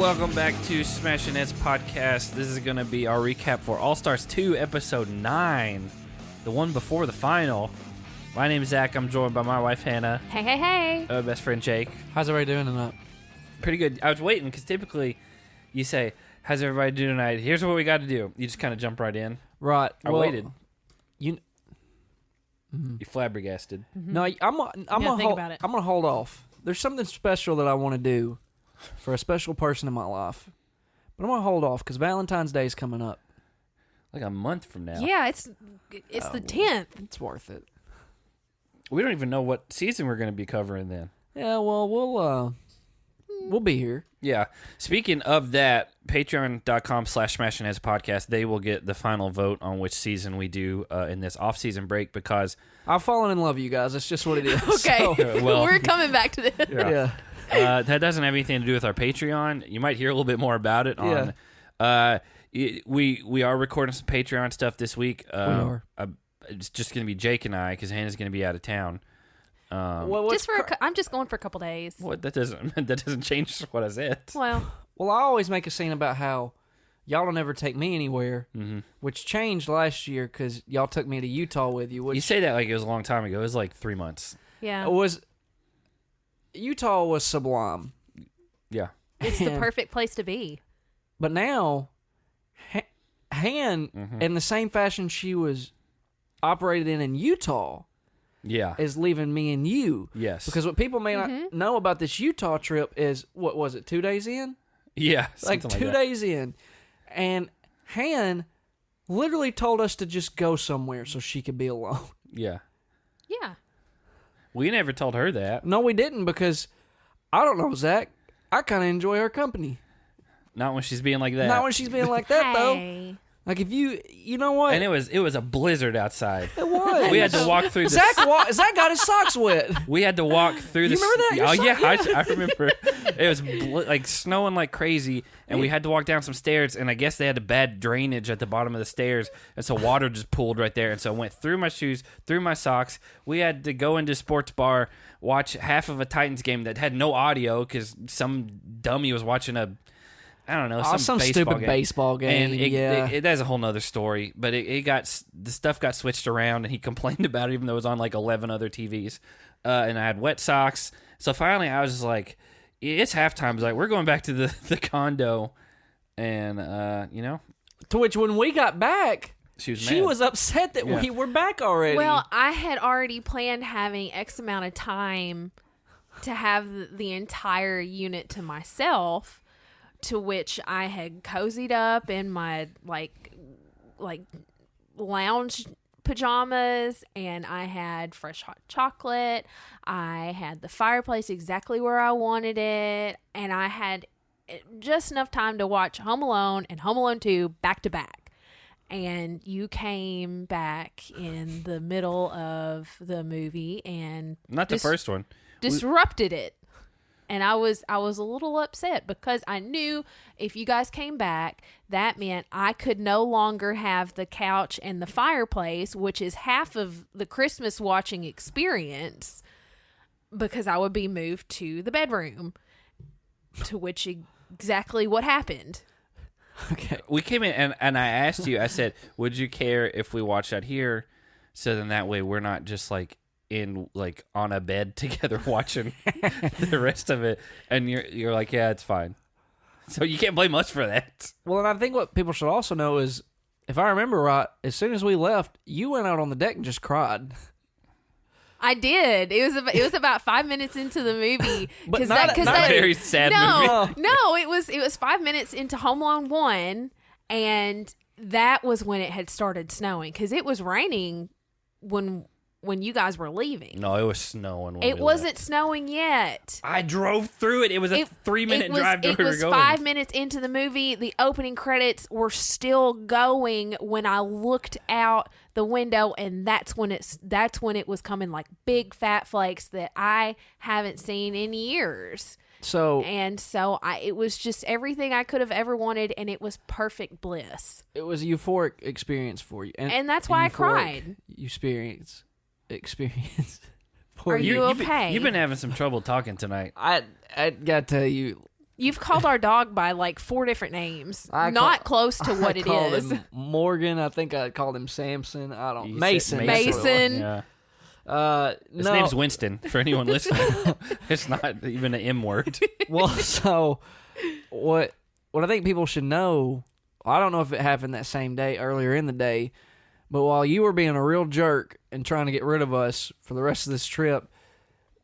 welcome back to Smash and Ed's podcast. This is going to be our recap for All Stars 2, Episode 9, the one before the final. My name is Zach. I'm joined by my wife, Hannah. Hey, hey, hey. Best friend, Jake. How's everybody doing tonight? Pretty good. I was waiting because typically you say, how's everybody doing tonight? Here's what we got to do. You just kind of jump right in. Right. I waited. You flabbergasted. Mm-hmm. No, I'm gonna hold off. There's something special that I want to do for a special person in my life, but I'm gonna hold off because Valentine's Day is coming up. Like a month from now. Yeah, it's the 10th. It's worth it. We don't even know what season we're going to be covering then. Yeah, well, we'll be here. Yeah. Speaking of that, patreon.com/SmashingHeads podcast, they will get the final vote on which season we do in this off-season break because... I've fallen in love with you guys. That's just what it is. Okay. So, well, we're coming back to this. yeah. That doesn't have anything to do with our Patreon. You might hear a little bit more about it on... We are recording some Patreon stuff this week. We are. It's just going to be Jake and I because Hannah's going to be out of town. I'm just going for a couple days. What? That doesn't change what I said. Well, I always make a scene about how y'all don't ever take me anywhere, which changed last year because y'all took me to Utah with you. You say that like it was a long time ago. It was like 3 months. yeah. Utah was sublime. Yeah. It's the perfect place to be. But now, Han, in the same fashion she was operated in Utah, is leaving me and you. Yes. Because what people may not know about this Utah trip is, what was it, 2 days in? Yeah. Like 2 days in. And Han literally told us to just go somewhere so she could be alone. Yeah. Yeah. We never told her that. No, we didn't because, I don't know, Zach, I kind of enjoy her company. Not when she's being like that. Not when she's being like that, though. Hey. Like if you know what? And it was a blizzard outside. It was. We had to walk through the... Zach got his socks wet. We had to walk through the... You remember that? Oh, yeah, I remember. It was like snowing like crazy, and we had to walk down some stairs, and I guess they had a bad drainage at the bottom of the stairs, and so water just pooled right there, and so it went through my shoes, through my socks. We had to go into sports bar, watch half of a Titans game that had no audio because some dummy was watching I don't know, some stupid baseball game. And that's a whole nother story. But the stuff got switched around, and he complained about it, even though it was on like 11 other TVs. And I had wet socks. So finally, I was just like, it's halftime. I was like, we're going back to the condo, and To which, when we got back, she was upset that we were back already. Well, I had already planned having X amount of time to have the entire unit to myself. To which I had cozied up in my like lounge pajamas, and I had fresh hot chocolate. I had the fireplace exactly where I wanted it, and I had just enough time to watch Home Alone and Home Alone 2 back to back. And you came back in the middle of the movie and not the first one disrupted it. And I was a little upset because I knew if you guys came back, that meant I could no longer have the couch and the fireplace, which is half of the Christmas watching experience, because I would be moved to the bedroom, to which exactly what happened. Okay. We came in and I asked you, I said, would you care if we watched that here? So then that way we're not just like on a bed together watching the rest of it, and you're like, yeah, it's fine. So you can't blame us for that. Well, and I think what people should also know is, if I remember right, as soon as we left, you went out on the deck and just cried. I did. It was about 5 minutes into the movie, but not a very sad movie. No, it was 5 minutes into Home Alone 1, and that was when it had started snowing, because it was raining when you guys were leaving. No, it was snowing. It wasn't snowing yet. I drove through it. It was a 3-minute drive to where we were going. It was 5 minutes into the movie. The opening credits were still going when I looked out the window, and that's when it was coming like big fat flakes that I haven't seen in years. It was just everything I could have ever wanted, and it was perfect bliss. It was a euphoric experience for you, and that's why I cried. Experience. Are you okay? You've been having some trouble talking tonight. I gotta tell you, You've called our dog by like 4 different names. Not close to what it is. Him Morgan. I think I called him Samson. I don't. Mason. Mason. Yeah. His name's Winston. For anyone listening, it's not even an M word. Well, so what I think people should know. I don't know if it happened that same day, earlier in the day, but while you were being a real jerk and trying to get rid of us for the rest of this trip,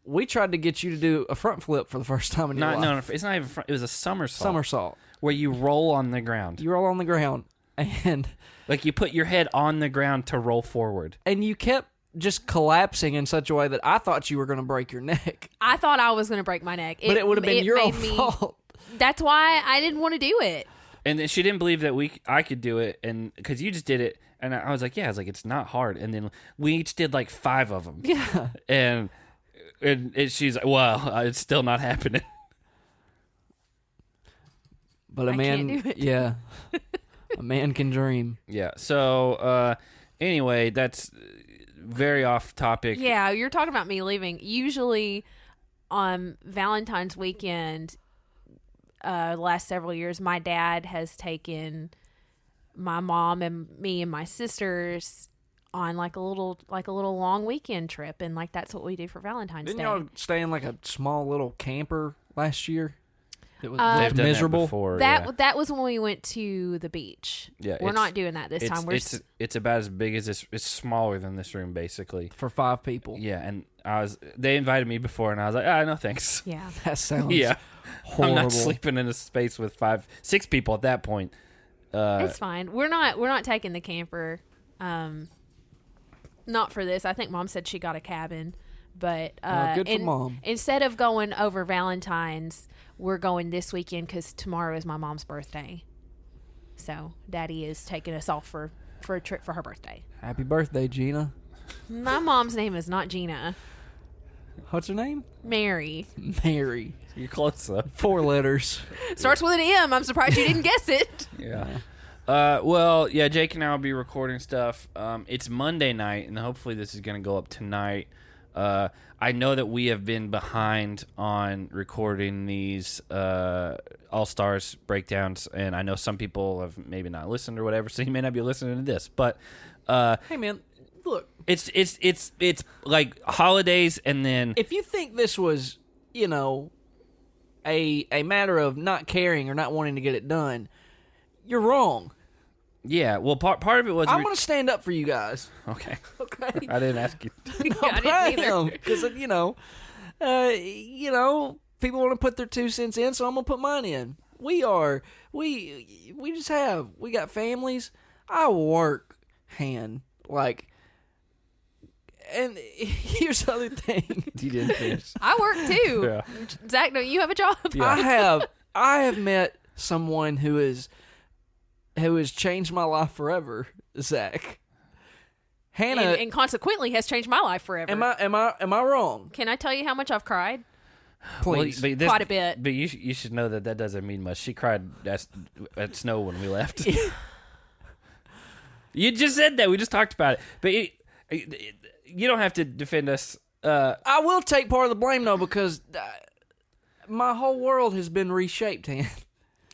we tried to get you to do a front flip for the first time in your life. No, it's not even front. It was a somersault. Somersault. Where you roll on the ground. You roll on the ground. And like you put your head on the ground to roll forward. And you kept just collapsing in such a way that I thought you were going to break your neck. I thought I was going to break my neck. But it would have been your own fault. That's why I didn't want to do it. And then she didn't believe that I could do it, and because you just did it, and I was like, yeah, it's not hard. And then we each did like 5 of them. Yeah. And she's like, well, it's still not happening. But a man, can't do it. Yeah, a man can dream. Yeah. So anyway, that's very off topic. Yeah, you're talking about me leaving. Usually on Valentine's weekend, last several years, my dad has taken my mom and me and my sisters on like a little long weekend trip, and like that's what we do for Valentine's Day. Didn't y'all stay in like a small little camper last year? It was They've done miserable. that before. That was when we went to the beach. Yeah, we're not doing that this time. It's about as big as this. It's smaller than this room, basically, for 5 people. Yeah, and they invited me before, and I was like, no thanks. Yeah, that sounds I'm horrible. not sleeping in a space with 6 people at that point. It's fine. We're not taking the camper. Not for this. I think Mom said she got a cabin, but good for Mom. Instead of going over Valentine's, we're going this weekend because tomorrow is my mom's birthday. So Daddy is taking us off for a trip for her birthday. Happy birthday, Gina. My mom's name is not Gina. What's her name? Mary. Mary. You're close though. 4 letters. Starts with an M. I'm surprised you didn't guess it. Yeah. Well, yeah, Jake and I will be recording stuff. It's Monday night, and hopefully this is going to go up tonight. I know that we have been behind on recording these All-Stars breakdowns, and I know some people have maybe not listened or whatever, so you may not be listening to this. But hey, man, look, it's like holidays, and then if you think this was, a matter of not caring or not wanting to get it done, you're wrong. Yeah, well, part of it was I'm going to stand up for you guys. Okay. Okay. I didn't ask you. No, I am, because people want to put their 2 cents in, so I'm going to put mine in. We got families. I work, and here's the other thing. You didn't finish. I work too. Yeah. Zach, don't you have a job? Yeah. I have met someone who has changed my life forever, Zach. Hannah, and consequently has changed my life forever. am I wrong? Can I tell you how much I've cried? Please. Well, Quite a bit. But you should know that doesn't mean much. She cried at snow when we left. You just said that. We just talked about it. But you don't have to defend us. I will take part of the blame, though, because my whole world has been reshaped, Han.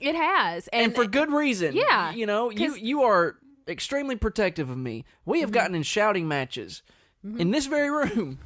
It has. And for good reason. Yeah. You are extremely protective of me. We have gotten in shouting matches in this very room.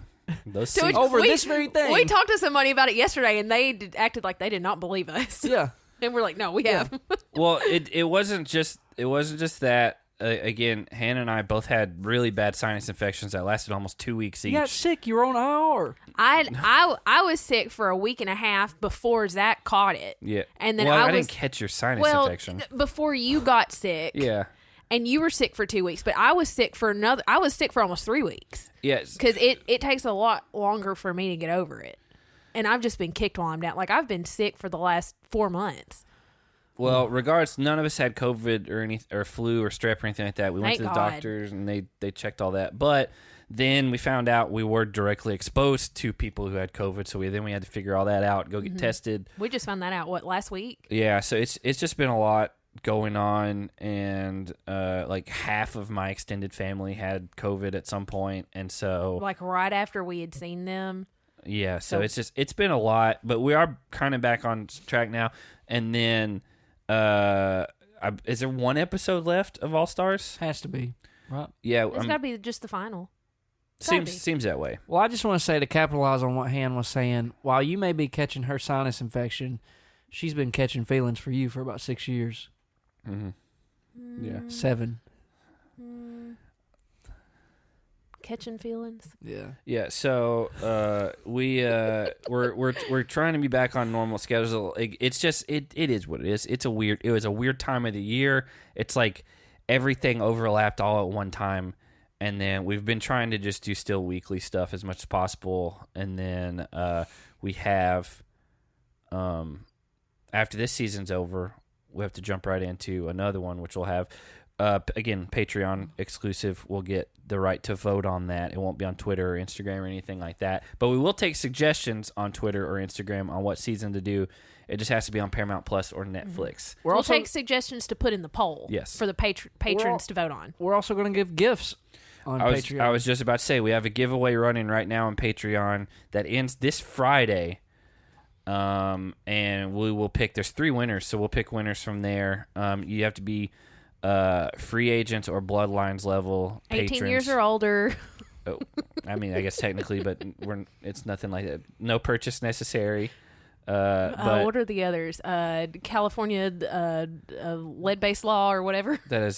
This very thing. We talked to somebody about it yesterday, and they acted like they did not believe us. Yeah. And we're like, no, we have. Well, it wasn't just that. Again, Hannah and I both had really bad sinus infections that lasted almost 2 weeks each. You got sick. You were on IR. I was sick for a week and a half before Zach caught it. Yeah. And then I didn't catch your sinus infection. Before you got sick. Yeah. And you were sick for 2 weeks, but I was sick for almost 3 weeks. Yes. Because it takes a lot longer for me to get over it. And I've just been kicked while I'm down. Like, I've been sick for the last 4 months. Well, regardless, none of us had COVID or flu or strep or anything like that. We went to the doctors and they checked all that. But then we found out we were directly exposed to people who had COVID, so we had to figure all that out, go get tested. We just found that out last week? Yeah, so it's just been a lot going on, and like half of my extended family had COVID at some point, and so like right after we had seen them. Yeah, so it's been a lot, but we are kind of back on track now. And then, is there one episode left of All Stars? Has to be, right? Yeah, It's got to be just the final. seems that way. Well, I just want to say to capitalize on what Han was saying, while you may be catching her sinus infection, she's been catching feelings for you for about 6 years. Mm-hmm. Yeah. 7. Catching feelings. Yeah. Yeah, so we're trying to be back on normal schedule. It's just it is what it is. It was a weird time of the year. It's like everything overlapped all at one time, and then we've been trying to just do still weekly stuff as much as possible. And then we have after this season's over, we have to jump right into another one, which will have again, Patreon exclusive. We'll get the right to vote on that. It won't be on Twitter or Instagram or anything like that. But we will take suggestions on Twitter or Instagram on what season to do. It just has to be on Paramount Plus or Netflix. We'll take suggestions to put in the poll. Yes. For the patrons to vote on. We're also going to give gifts on Patreon. I was just about to say, we have a giveaway running right now on Patreon that ends this Friday. And we will pick, there's 3 winners, so we'll pick winners from there. You have to be free agents or bloodlines level 18 patrons. years or older. Oh, I mean, I guess technically, but it's nothing like that. No purchase necessary. But what are the others? California lead-based law or whatever. I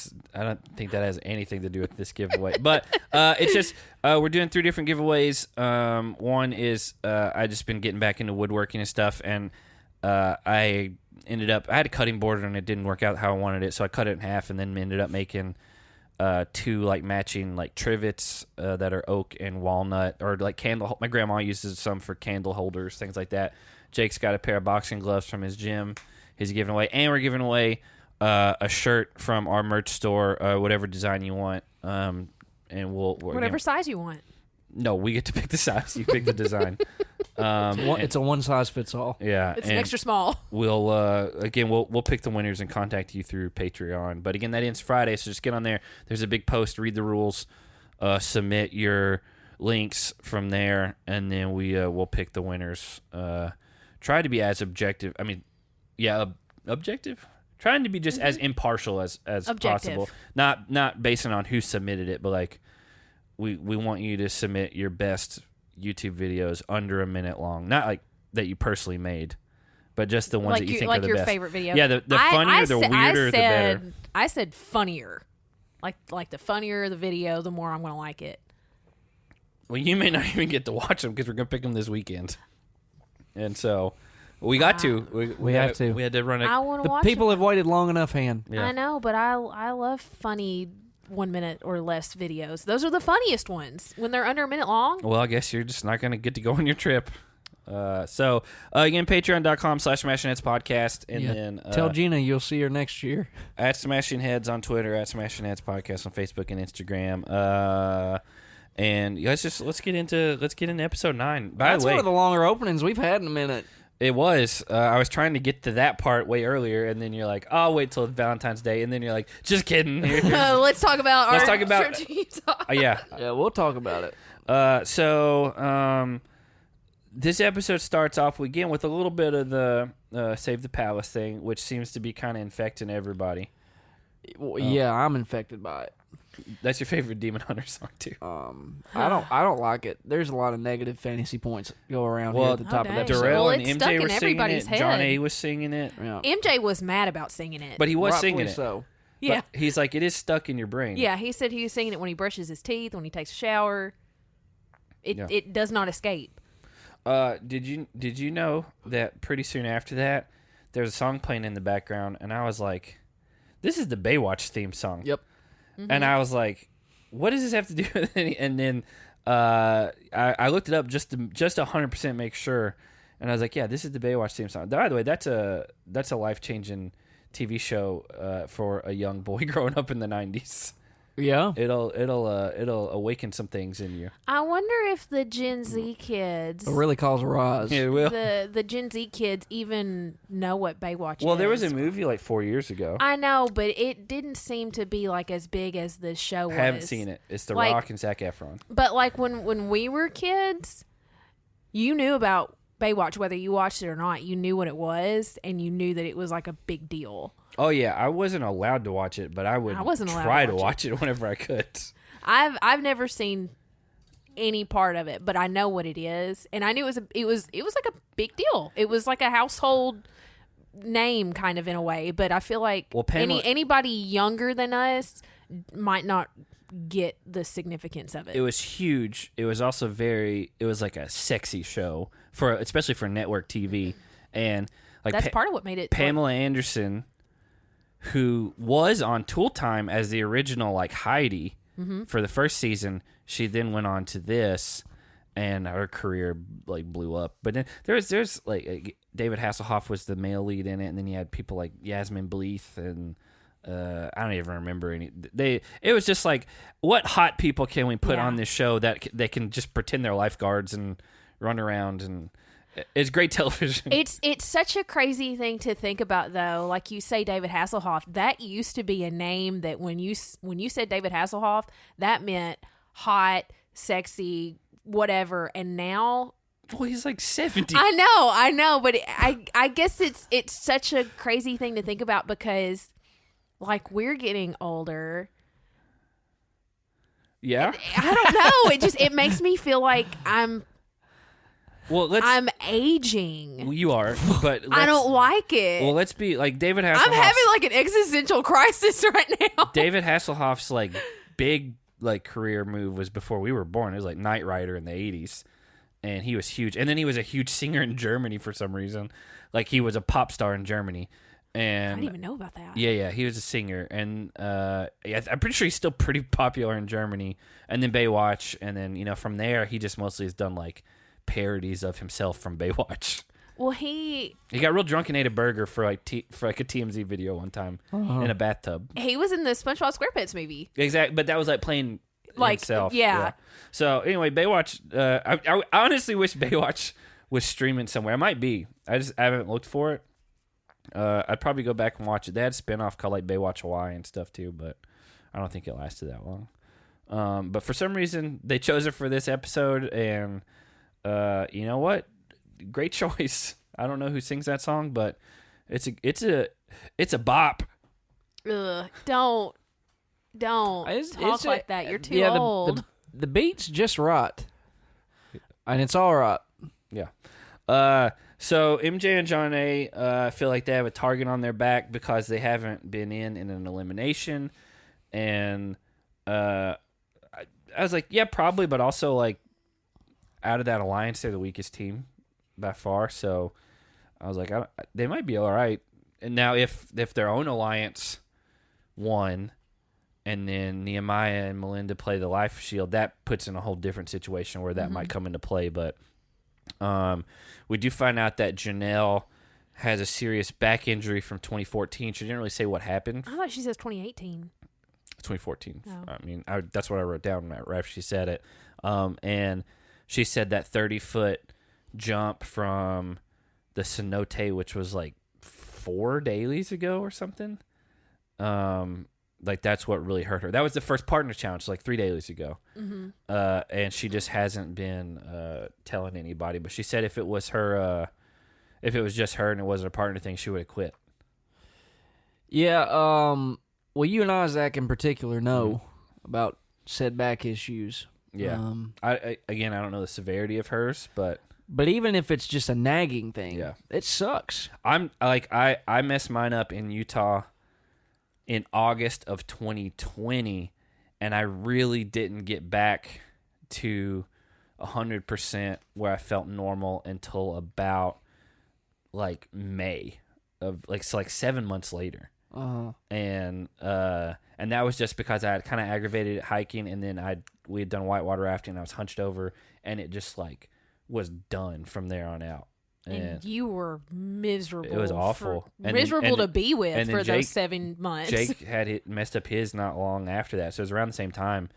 don't think that has anything to do with this giveaway. But it's just we're doing 3 different giveaways. One is I just been getting back into woodworking and stuff, and I had a cutting board and it didn't work out how I wanted it, so I cut it in half and then ended up making 2 like matching like trivets that are oak and walnut, or like candle. My grandma uses some for candle holders, things like that. Jake's got a pair of boxing gloves from his gym. He's giving away, and we're giving away a shirt from our merch store, whatever design you want, and we'll Whatever size you want. No, we get to pick the size. You pick the design. It's a one size fits all. Yeah, it's an extra small. We'll pick the winners and contact you through Patreon. But again, that ends Friday, so just get on there. There's a big post. Read the rules. Submit your links from there, and then we'll pick the winners. Try to be as objective. I mean, objective. Trying to be just as impartial as possible. Not basing on who submitted it, but like we want you to submit your best YouTube videos under a minute long. Not like that you personally made, but just the ones that you think are the best. Like your favorite video. Yeah, the funnier, the weirder, the better. I said funnier. Like the funnier the video, the more I'm going to like it. Well, you may not even get to watch them because we're going to pick them this weekend. And so we got to. We have to. We had to run it. I want to watch People them. have waited long enough, Han. Yeah. I know, but I love funny 1 minute or less videos. Those are the funniest ones when they're under a minute long. Well, I guess you're just not going to get to go on your trip. So again, patreon.com/SmashingHeads podcast, and then tell Gina you'll see her next year at Smashing Heads on Twitter, at Smashing Heads podcast on Facebook and Instagram. And you guys, let's get into episode 9. That's one of the longer openings we've had in a minute. It was. I was trying to get to that part way earlier, and then you're like, "I'll wait till Valentine's Day," and then you're like, "Just kidding." Let's talk about our trip to Utah. Yeah, we'll talk about it. So this episode starts off again with a little bit of the Save the Palace thing, which seems to be kind of infecting everybody. Yeah, I'm infected by it. That's your favorite Demon Hunter song too. I don't like it. There's a lot of negative fantasy points go around here at the top of that. Darrell and it's MJ were singing it. head. John A was singing it. Yeah. MJ was mad about singing it, but he was Rightfully singing it. So. Yeah, but he's like, it is stuck in your brain. Yeah, he said he was singing it when he brushes his teeth, when he takes a shower. It does not escape. Did you know that pretty soon after that, there's a song playing in the background, and I was like, this is the Baywatch theme song. Yep. Mm-hmm. And I was like, what does this have to do with it? And then I looked it up just to 100% make sure, and I was like, yeah, this is the Baywatch theme song. By the way, that's a life-changing TV show for a young boy growing up in the 90s. Yeah. It'll awaken some things in you. I wonder if the Gen Z kids It'll really cause a rise. Yeah, it will. The Gen Z kids even know what Baywatch is. Well, there was a movie like 4 years ago. I know, but it didn't seem to be like as big as the show was. I haven't seen it. It's The Rock and Zac Efron. But like when we were kids, you knew about Baywatch, whether you watched it or not. You knew what it was, and you knew that it was like a big deal. Oh yeah, I wasn't allowed to watch it, but I wasn't try to watch it whenever I could. I've never seen any part of it, but I know what it is, and I knew it was like a big deal. It was like a household name kind of in a way, but I feel like anybody younger than us might not get the significance of it. It was huge. It was also it was like a sexy show especially for network TV, and like that's part of what made it. Pamela Anderson, who was on Tool Time as the original like Heidi for the first season, she then went on to this, and her career like blew up. But then there's like David Hasselhoff was the male lead in it, and then you had people like Yasmin Bleeth and I don't even remember any. It was just like, what hot people can we put on this show that they can just pretend they're lifeguards and run around, and it's great television. It's such a crazy thing to think about, though. Like you say, David Hasselhoff. That used to be a name that when you said David Hasselhoff, that meant hot, sexy, whatever. And now, well, he's like 70. I know, but I guess it's such a crazy thing to think about because, like, we're getting older. Yeah, I don't know. It makes me feel like I'm aging. You are, but I don't like it. Well, let's be like David Hasselhoff. I'm having like an existential crisis right now. David Hasselhoff's like big like career move was before we were born. It was like Knight Rider in the 80s, and he was huge. And then he was a huge singer in Germany for some reason. Like he was a pop star in Germany. And I didn't even know about that. Yeah, he was a singer, and I'm pretty sure he's still pretty popular in Germany. And then Baywatch, and then from there he just mostly has done like parodies of himself from Baywatch. Well, he got real drunk and ate a burger for like a TMZ video one time in a bathtub. He was in the SpongeBob SquarePants movie. Exactly, but that was like playing like himself. Yeah. So anyway, Baywatch. I honestly wish Baywatch was streaming somewhere. It might be. I haven't looked for it. I'd probably go back and watch it. They had a spinoff called like Baywatch Hawaii and stuff too, but I don't think it lasted that long. But for some reason they chose it for this episode, and you know what? Great choice. I don't know who sings that song, but it's a bop. Ugh, don't talk like that. You're too old. The beat's just right, and it's all right. Yeah. So MJ and John A feel like they have a target on their back because they haven't been in an elimination, and I was like, yeah, probably, but also like out of that alliance, they're the weakest team by far. So I was like, they might be all right. And now if their own alliance won, and then Nehemiah and Melinda play the life shield, that puts in a whole different situation where that might come into play. But we do find out that Janelle has a serious back injury from 2014. She didn't really say what happened. I thought she says 2018. 2014. Oh. I mean, that's what I wrote down right after she said it. And she said that 30-foot jump from the cenote, which was like 4 dailies ago or something. Like that's what really hurt her. That was the first partner challenge, like 3 dailies ago. Mm-hmm. And she just hasn't been telling anybody. But she said if it was just her and it wasn't a partner thing, she would have quit. Yeah. Well, you and I, Zach, in particular, know about said back issues. Yeah. I don't know the severity of hers, but even if it's just a nagging thing, yeah, it sucks. I messed mine up in Utah in August of 2020, and I really didn't get back to 100% where I felt normal until about like May of like 7 months later. Uh-huh. And that was just because I had kind of aggravated hiking, and then we had done whitewater rafting, and I was hunched over, and it just like was done from there on out. And you were miserable. It was awful. Miserable to be with for Jake, those 7 months. Jake had messed up his not long after that, so it was around the same time.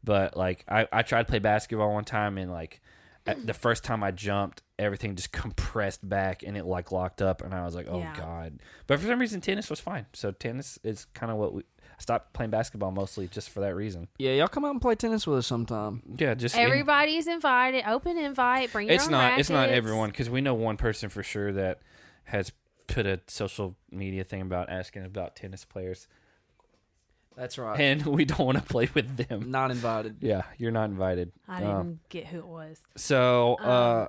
But like I tried to play basketball one time, and like the first time I jumped, everything just compressed back, and it like locked up, and I was like, oh God. But for some reason, tennis was fine. So tennis is kind of what stopped playing basketball mostly just for that reason. Yeah, y'all come out and play tennis with us sometime. Yeah, just Everybody's invited. Open invite. Bring your own rackets. It's not everyone, because we know one person for sure that has put a social media thing about asking about tennis players. That's right. And we don't want to play with them. Not invited. Yeah, you're not invited. I didn't get who it was. So,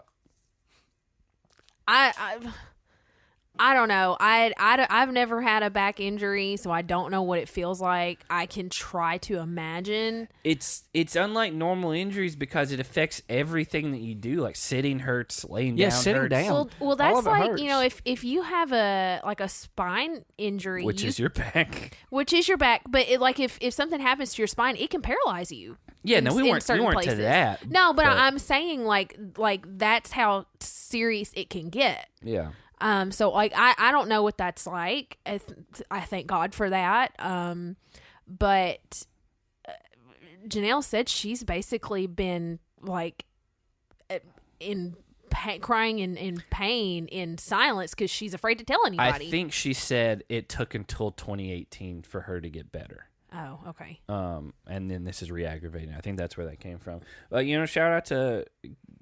I don't know. I've never had a back injury, so I don't know what it feels like. I can try to imagine. it's unlike normal injuries because it affects everything that you do. Like sitting hurts, laying down sitting hurts. down. Well, All that's of it like, hurts. you know, if you have a spine injury, Which is your back. which is your back, but if something happens to your spine, it can paralyze you. Yeah, no, we weren't certain to places. that. No, but I'm saying like that's how serious it can get. Yeah. So like I don't know what that's like. I thank God for that. But Janelle said she's basically been like in crying in pain in silence because she's afraid to tell anybody. I think she said it took until 2018 for her to get better. Oh, okay. And then this is re-aggravating. I think that's where that came from. But, shout out to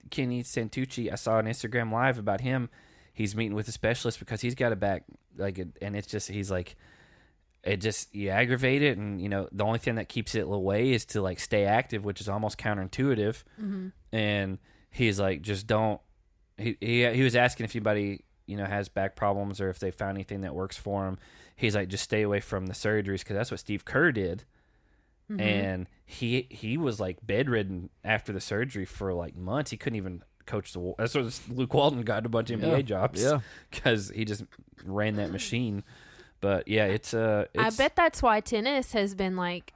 Kenny Santucci. I saw an Instagram Live about him. He's meeting with a specialist because he's got a back, and it's just, he's like, you aggravate it. And, the only thing that keeps it away is to, stay active, which is almost counterintuitive. Mm-hmm. And he's like, just don't, he was asking if anybody, has back problems or if they found anything that works for him. He's like, just stay away from the surgeries because that's what Steve Kerr did. Mm-hmm. And he was bedridden after the surgery for months. He couldn't even coach the. That's what Luke Walton got a bunch of NBA jobs. Yeah, because he just ran that machine. But yeah, it's. I bet that's why tennis has been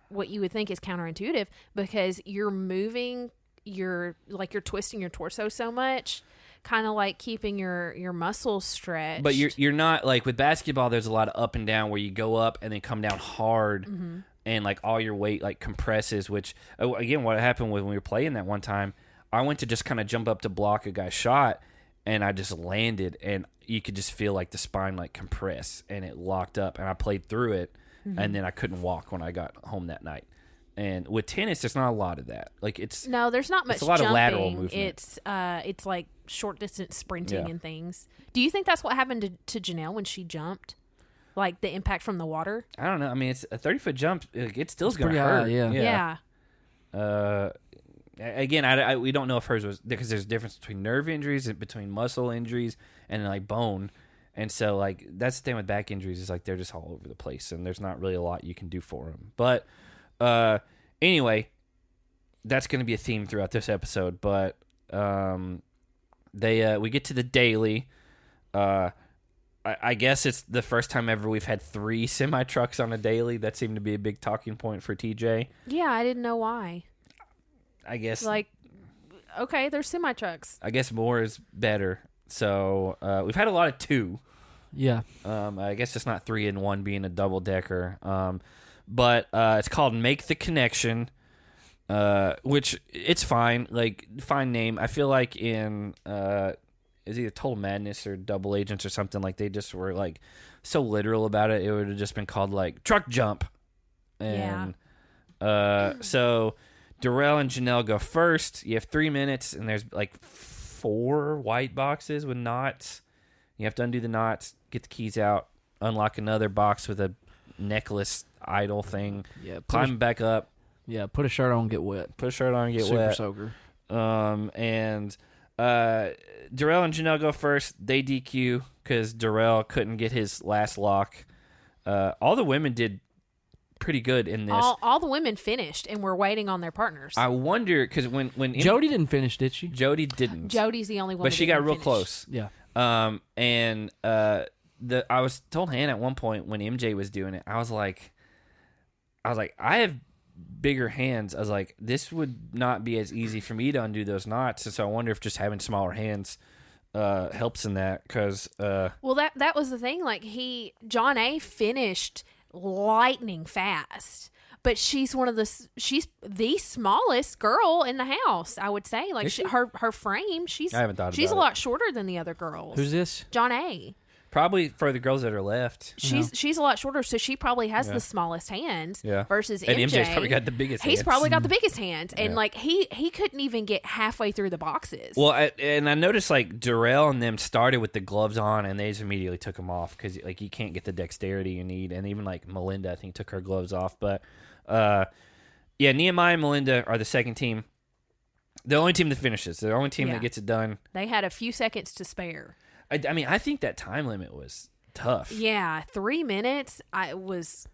what you would think is counterintuitive because you're moving, you're twisting your torso so much. Kind of keeping your muscles stretched. But you're not with basketball. There's a lot of up and down where you go up and then come down hard, mm-hmm. and all your weight compresses. Which again, what happened when we were playing that one time, I went to just kind of jump up to block a guy's shot, and I just landed, and you could just feel the spine compress, and it locked up, and I played through it, mm-hmm. and then I couldn't walk when I got home that night. And with tennis, there's not a lot of that. There's not much. It's a lot of lateral movement. It's short distance sprinting and things. Do you think that's what happened to Janelle when she jumped? The impact from the water? I don't know. I mean, it's a 30-foot jump. It still's going to hurt. Yeah. Again, we don't know if hers was because there's a difference between nerve injuries and between muscle injuries and bone. And so that's the thing with back injuries is they're just all over the place and there's not really a lot you can do for them. But anyway, that's going to be a theme throughout this episode. But we get to the daily. I guess it's the first time ever we've had 3 semi trucks on a daily. That seemed to be a big talking point for TJ. Yeah, I didn't know why. I guess okay, there's semi trucks. I guess more is better. So we've had a lot of 2. Yeah. I guess it's not 3 and 1 being a double decker. But it's called Make the Connection, which it's fine. Fine name. I feel like in is either Total Madness or Double Agents or something, they just were so literal about it. It would have just been called Truck Jump. And so Darrell and Janelle go first. You have 3 minutes, and there's 4 white boxes with knots. You have to undo the knots, get the keys out, unlock another box with a necklace idol thing. Yeah, climb back up. Yeah, put a shirt on, get wet. Put a shirt on, get Super wet. Soaker. And Darrell and Janelle go first. They DQ because Darrell couldn't get his last lock. All the women did pretty good in this. All the women finished and were waiting on their partners. I wonder because when Jody didn't finish, did she? Jody didn't. Jody's the only one, but she got real finish. close. Yeah. And I was told Hannah at one point when MJ was doing it, I was like, I have bigger hands. I was like, this would not be as easy for me to undo those knots. And so I wonder if just having smaller hands helps in that. Because well, that was the thing. John A finished lightning fast, but she's the smallest girl in the house. I would say, her frame. I haven't thought about it. She's a lot shorter than the other girls. Who's this? John A. Probably for the girls that are left. She's a lot shorter, so she probably has the smallest hands. Yeah. Versus and MJ. MJ's probably got the biggest hands. He's probably got the biggest hands, and like he couldn't even get halfway through the boxes. Well, I noticed like Darrell and them started with the gloves on, and they just immediately took them off because like you can't get the dexterity you need, and even like Melinda, I think, took her gloves off. But Nehemiah and Melinda are the second team. The only team that finishes. They're the only team that gets it done. They had a few seconds to spare. I mean, I think that time limit was tough. Yeah, 3 minutes. That was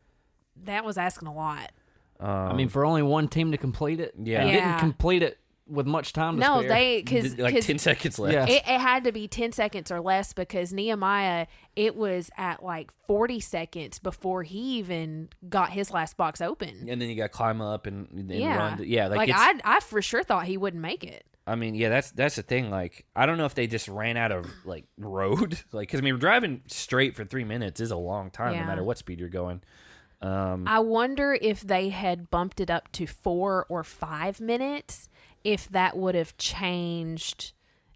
asking a lot. I mean, for only one team to complete it. Yeah. They didn't complete it with much time to spare. No, because like 10 seconds left. Yeah. it had to be 10 seconds or less because Nehemiah, it was at like 40 seconds before he even got his last box open. And then you got to climb up and run. Like I for sure thought he wouldn't make it. I mean, yeah, that's the thing. Like, I don't know if they just ran out of like road, like, because I mean, driving straight for 3 minutes is a long time, no matter what speed you're going. I wonder if they had bumped it up to 4 or 5 minutes, if that would have changed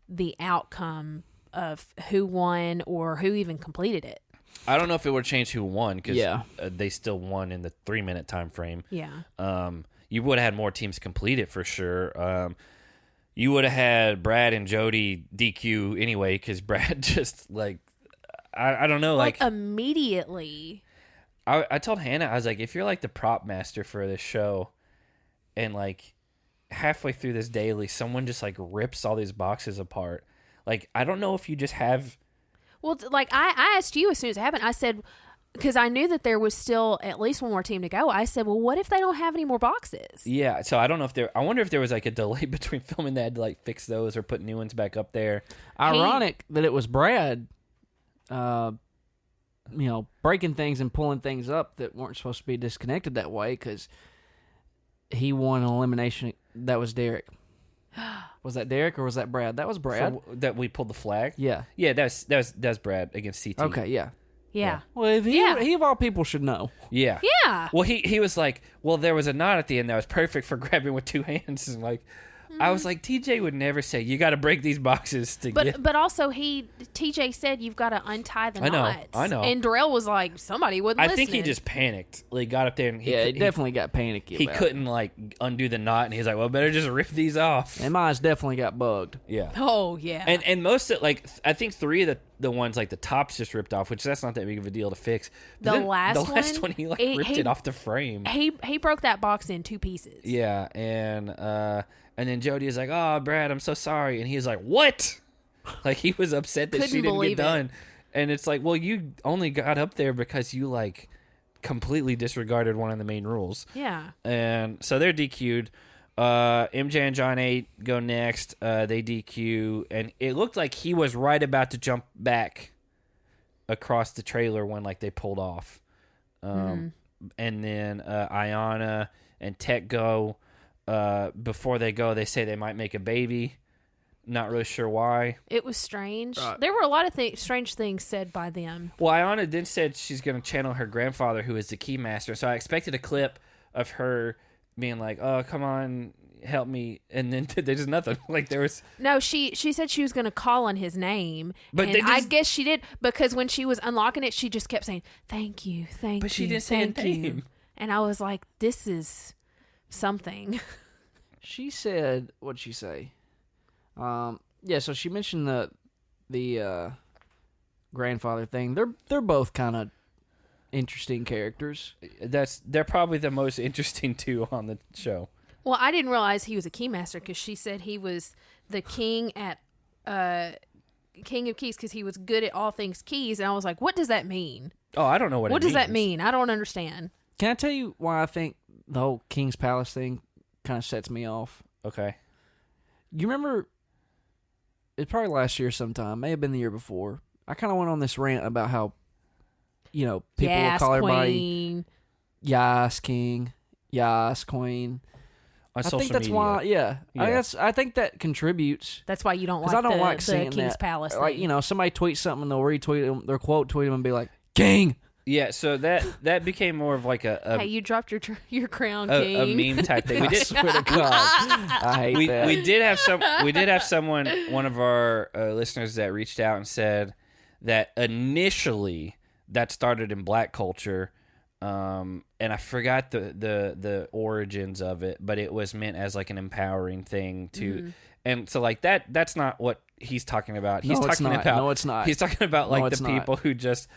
the outcome of who won or who even completed it. I don't know if it would change who won because they still won in the 3 minute time frame. Yeah. You would have had more teams complete it for sure. You would have had Brad and Jody DQ anyway because Brad just like I don't know like immediately. I told Hannah, I was like, if you're like the prop master for this show and like halfway through this daily someone just like rips all these boxes apart, like I don't know if you just have. Well, like I asked you as soon as it happened, I said, because I knew that there was still at least one more team to go. I said, well, what if they don't have any more boxes? Yeah, so I don't know if I wonder if there was like a delay between filming that to like fix those or put new ones back up there. Ironic that it was Brad, breaking things and pulling things up that weren't supposed to be disconnected that way because he won an elimination. That was Derek. Was that Derek or was that Brad? That was Brad. That we pulled the flag? Yeah. Yeah, that's Brad against CT. Okay, yeah. Yeah. Well, if he of all people should know. Yeah. Yeah. Well, he was like, well, there was a knot at the end that was perfect for grabbing with two hands. And like, I was like, TJ would never say, you got to break these boxes to get. But also TJ said you've got to untie the knots. I know. And Darrell was like, somebody wouldn't listen. I think he just panicked. Like, got up there and he definitely got panicky. He couldn't like undo the knot, and he's like, well, better just rip these off. And mine definitely got bugged. Yeah. Oh yeah. And most of like I think 3 of the ones like the tops just ripped off, which that's not that big of a deal to fix. But the last one he like ripped it off the frame. He broke that box in 2 pieces. Yeah, and then Jody is like, "Oh, Brad, I'm so sorry," and he was like, "What?" Like he was upset that she didn't get done, and it's like, well, you only got up there because you like completely disregarded one of the main rules. Yeah, and so they're DQ'd. MJ and John 8 go next. They DQ, and it looked like he was right about to jump back across the trailer when like they pulled off. And then Ayanna and Tech go. Before they go, they say they might make a baby. Not really sure why. It was strange. There were a lot of strange things said by them. Well, Ayanna then said she's going to channel her grandfather, who is the key master. So I expected a clip of her being like, "Oh, come on, help me," and then there's nothing. Like there was no. She said she was going to call on his name, but and I guess she did because when she was unlocking it, she just kept saying, "Thank you, thank you." But she didn't say a name. And I was like, "This is something." She said, what'd she say? So she mentioned the grandfather thing. They're both kind of interesting characters. They're probably the most interesting two on the show. Well, I didn't realize he was a keymaster because she said he was the king at King of Keys because he was good at all things keys, and I was like, what does that mean? Oh, I don't know what does that mean? I don't understand. Can I tell you why I think the whole King's Palace thing kind of sets me off? Okay. You remember, it's probably last year sometime, may have been the year before, I kind of went on this rant about how, people will call everybody Yas King, Yas Queen. On social think that's media. Why, I think that contributes. That's why you don't like I don't like the seeing King's that. Palace Like, thing. somebody tweets something, they'll retweet them, they'll quote tweet them and be like, King! Yeah, so that became more of like a hey, you dropped your crown, a King. meme type thing. We did. Swear to God, I hate that. We did have someone, one of our listeners, that reached out and said that initially that started in Black culture, and I forgot the origins of it, but it was meant as like an empowering thing to, and so like that's not what he's talking about. He's talking about no, it's not. He's talking about like the people who just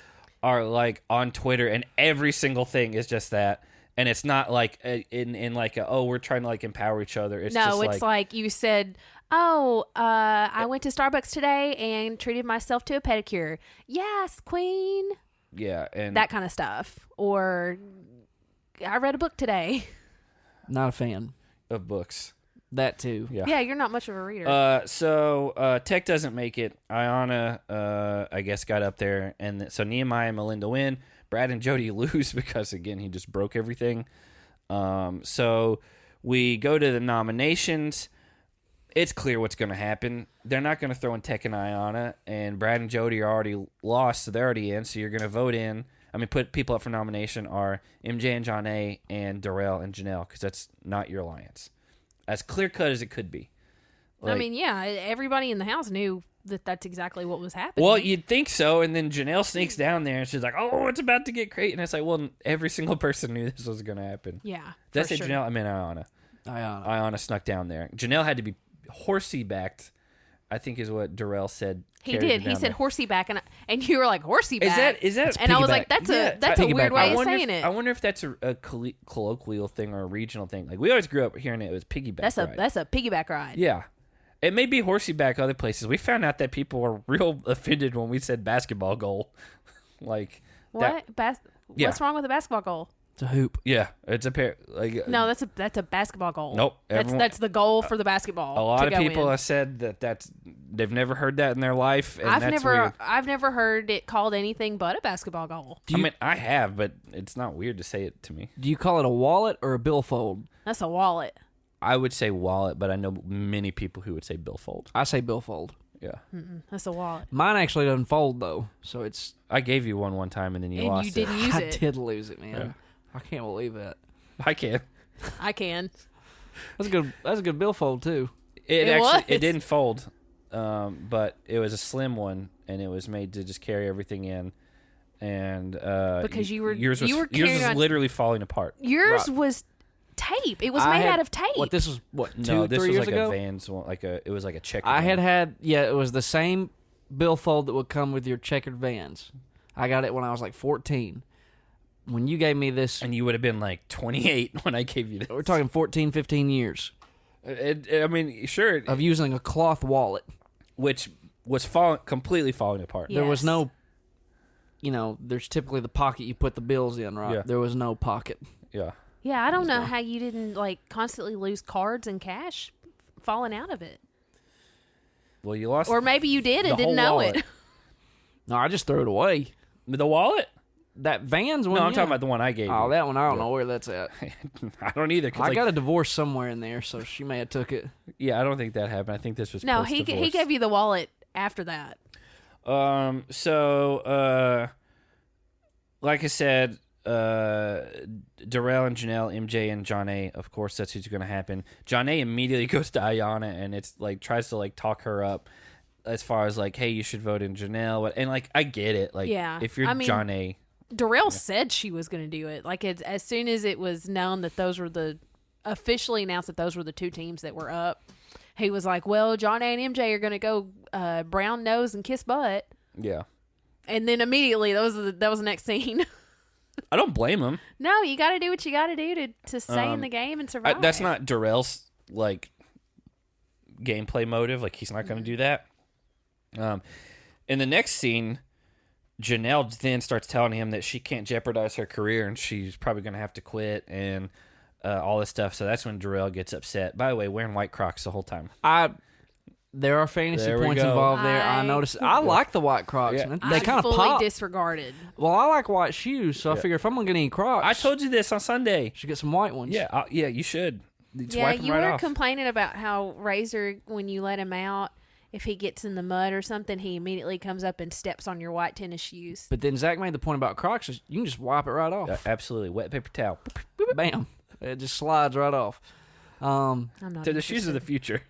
are like on Twitter and every single thing is just that. And it's not like in like we're trying to like empower each other. It's no, just it's like you said, I went to Starbucks today and treated myself to a pedicure. Yes, queen. Yeah, and that kind of stuff. Or I read a book today. Not a fan of books. That too. Yeah, you're not much of a reader. So Tech doesn't make it. Alyana, I guess, got up there, and so Nehemiah and Melinda win. Brad and Jody lose because, again, he just broke everything. So we go to the nominations. It's clear what's going to happen. They're not going to throw in Tech and Alyana, and Brad and Jody are already lost, so they're already in. So you're going to vote in. Put people up for nomination are MJ and John A. and Darrell and Janelle, because that's not your alliance. As clear-cut as it could be. Everybody in the house knew that's exactly what was happening. Well, you'd think so, and then Janelle sneaks down there, and she's like, "Oh, it's about to get crazy." And it's like, well, every single person knew this was going to happen. Yeah, Did I say Janelle? I meant Alyana. Alyana snuck down there. Janelle had to be horsey backed, I think is what Darrell said. He did. He said horsey back, and you were like, horsey back? Is that? And I was like, that's a weird way of saying it. I wonder if that's a colloquial thing or a regional thing. Like we always grew up hearing it was piggyback. That's a piggyback ride. Yeah. It may be horsey back other places. We found out that people were real offended when we said basketball goal. Like what? What's wrong with a basketball goal? It's a hoop. Yeah, it's a pair. Like no, that's a basketball goal. Nope. That's the goal for the basketball. A lot of people have said they've never heard that in their life. And I've never heard it called anything but a basketball goal. I have, but it's not weird to say it to me. Do you call it a wallet or a billfold? That's a wallet. I would say wallet, but I know many people who would say billfold. I say billfold. Yeah. That's a wallet. Mine actually doesn't fold, though, so it's... I gave you one time, and then you lost it. And you didn't use it. I did lose it, man. Yeah. I can't believe that. I can. I can. That's a good billfold, too. It didn't fold, but it was a slim one, and it was made to just carry everything in. And because yours was literally falling apart. Yours was tape. It was made out of tape. What this was? This 3 was years like ago? a Vans one, it was like a checkered. I had it was the same billfold that would come with your checkered Vans. I got it when I was like 14. When you gave me this, and you would have been like 28 when I gave you this. We're talking 14, 15 years. Sure, of using a cloth wallet, which was completely falling apart. Yes. There was no, there's typically the pocket you put the bills in, right? Yeah. There was no pocket. Yeah. Yeah, I don't know how you didn't constantly lose cards and cash falling out of it. Well, you lost. Or maybe you did and didn't know it. No, I just threw it away. The wallet? That Vans one? No, I'm talking about the one I gave you. Oh, that one, I don't know where that's at. I don't either. I got a divorce somewhere in there, so she may have took it. Yeah, I don't think that happened. I think this was No, he gave you the wallet after that. Like I said, Darrell and Janelle, MJ and John A. Of course, that's who's going to happen. John A. immediately goes to Alyana and it's tries to talk her up as far as hey, you should vote in Janelle. And I get it. If you're John A. Darrell said she was going to do it. As soon as it was known that those were officially announced that those were the two teams that were up, he was like, well, John A. and MJ are going to go brown nose and kiss butt. Yeah. And then immediately that was the next scene. I don't blame him. No, you got to do what you got to do to stay in the game and survive. That's not Darrell's gameplay motive. He's not going to do that. In the next scene, Janelle then starts telling him that she can't jeopardize her career and she's probably going to have to quit and all this stuff. So that's when Darrell gets upset. By the way, wearing white Crocs the whole time. There are fantasy points involved there. I noticed. I like the white Crocs. Yeah. Man. They kind of pop. Fully disregarded. Well, I like white shoes, so I figure if I'm gonna get any Crocs, I told you this on Sunday. Should get some white ones. Yeah, you should. Just yeah, wipe them you right were off. complaining about how Razor, when you let him out, if he gets in the mud or something, he immediately comes up and steps on your white tennis shoes. But then Zach made the point about Crocs. You can just wipe it right off. Absolutely, wet paper towel. Bam! It just slides right off. They're the shoes of the future.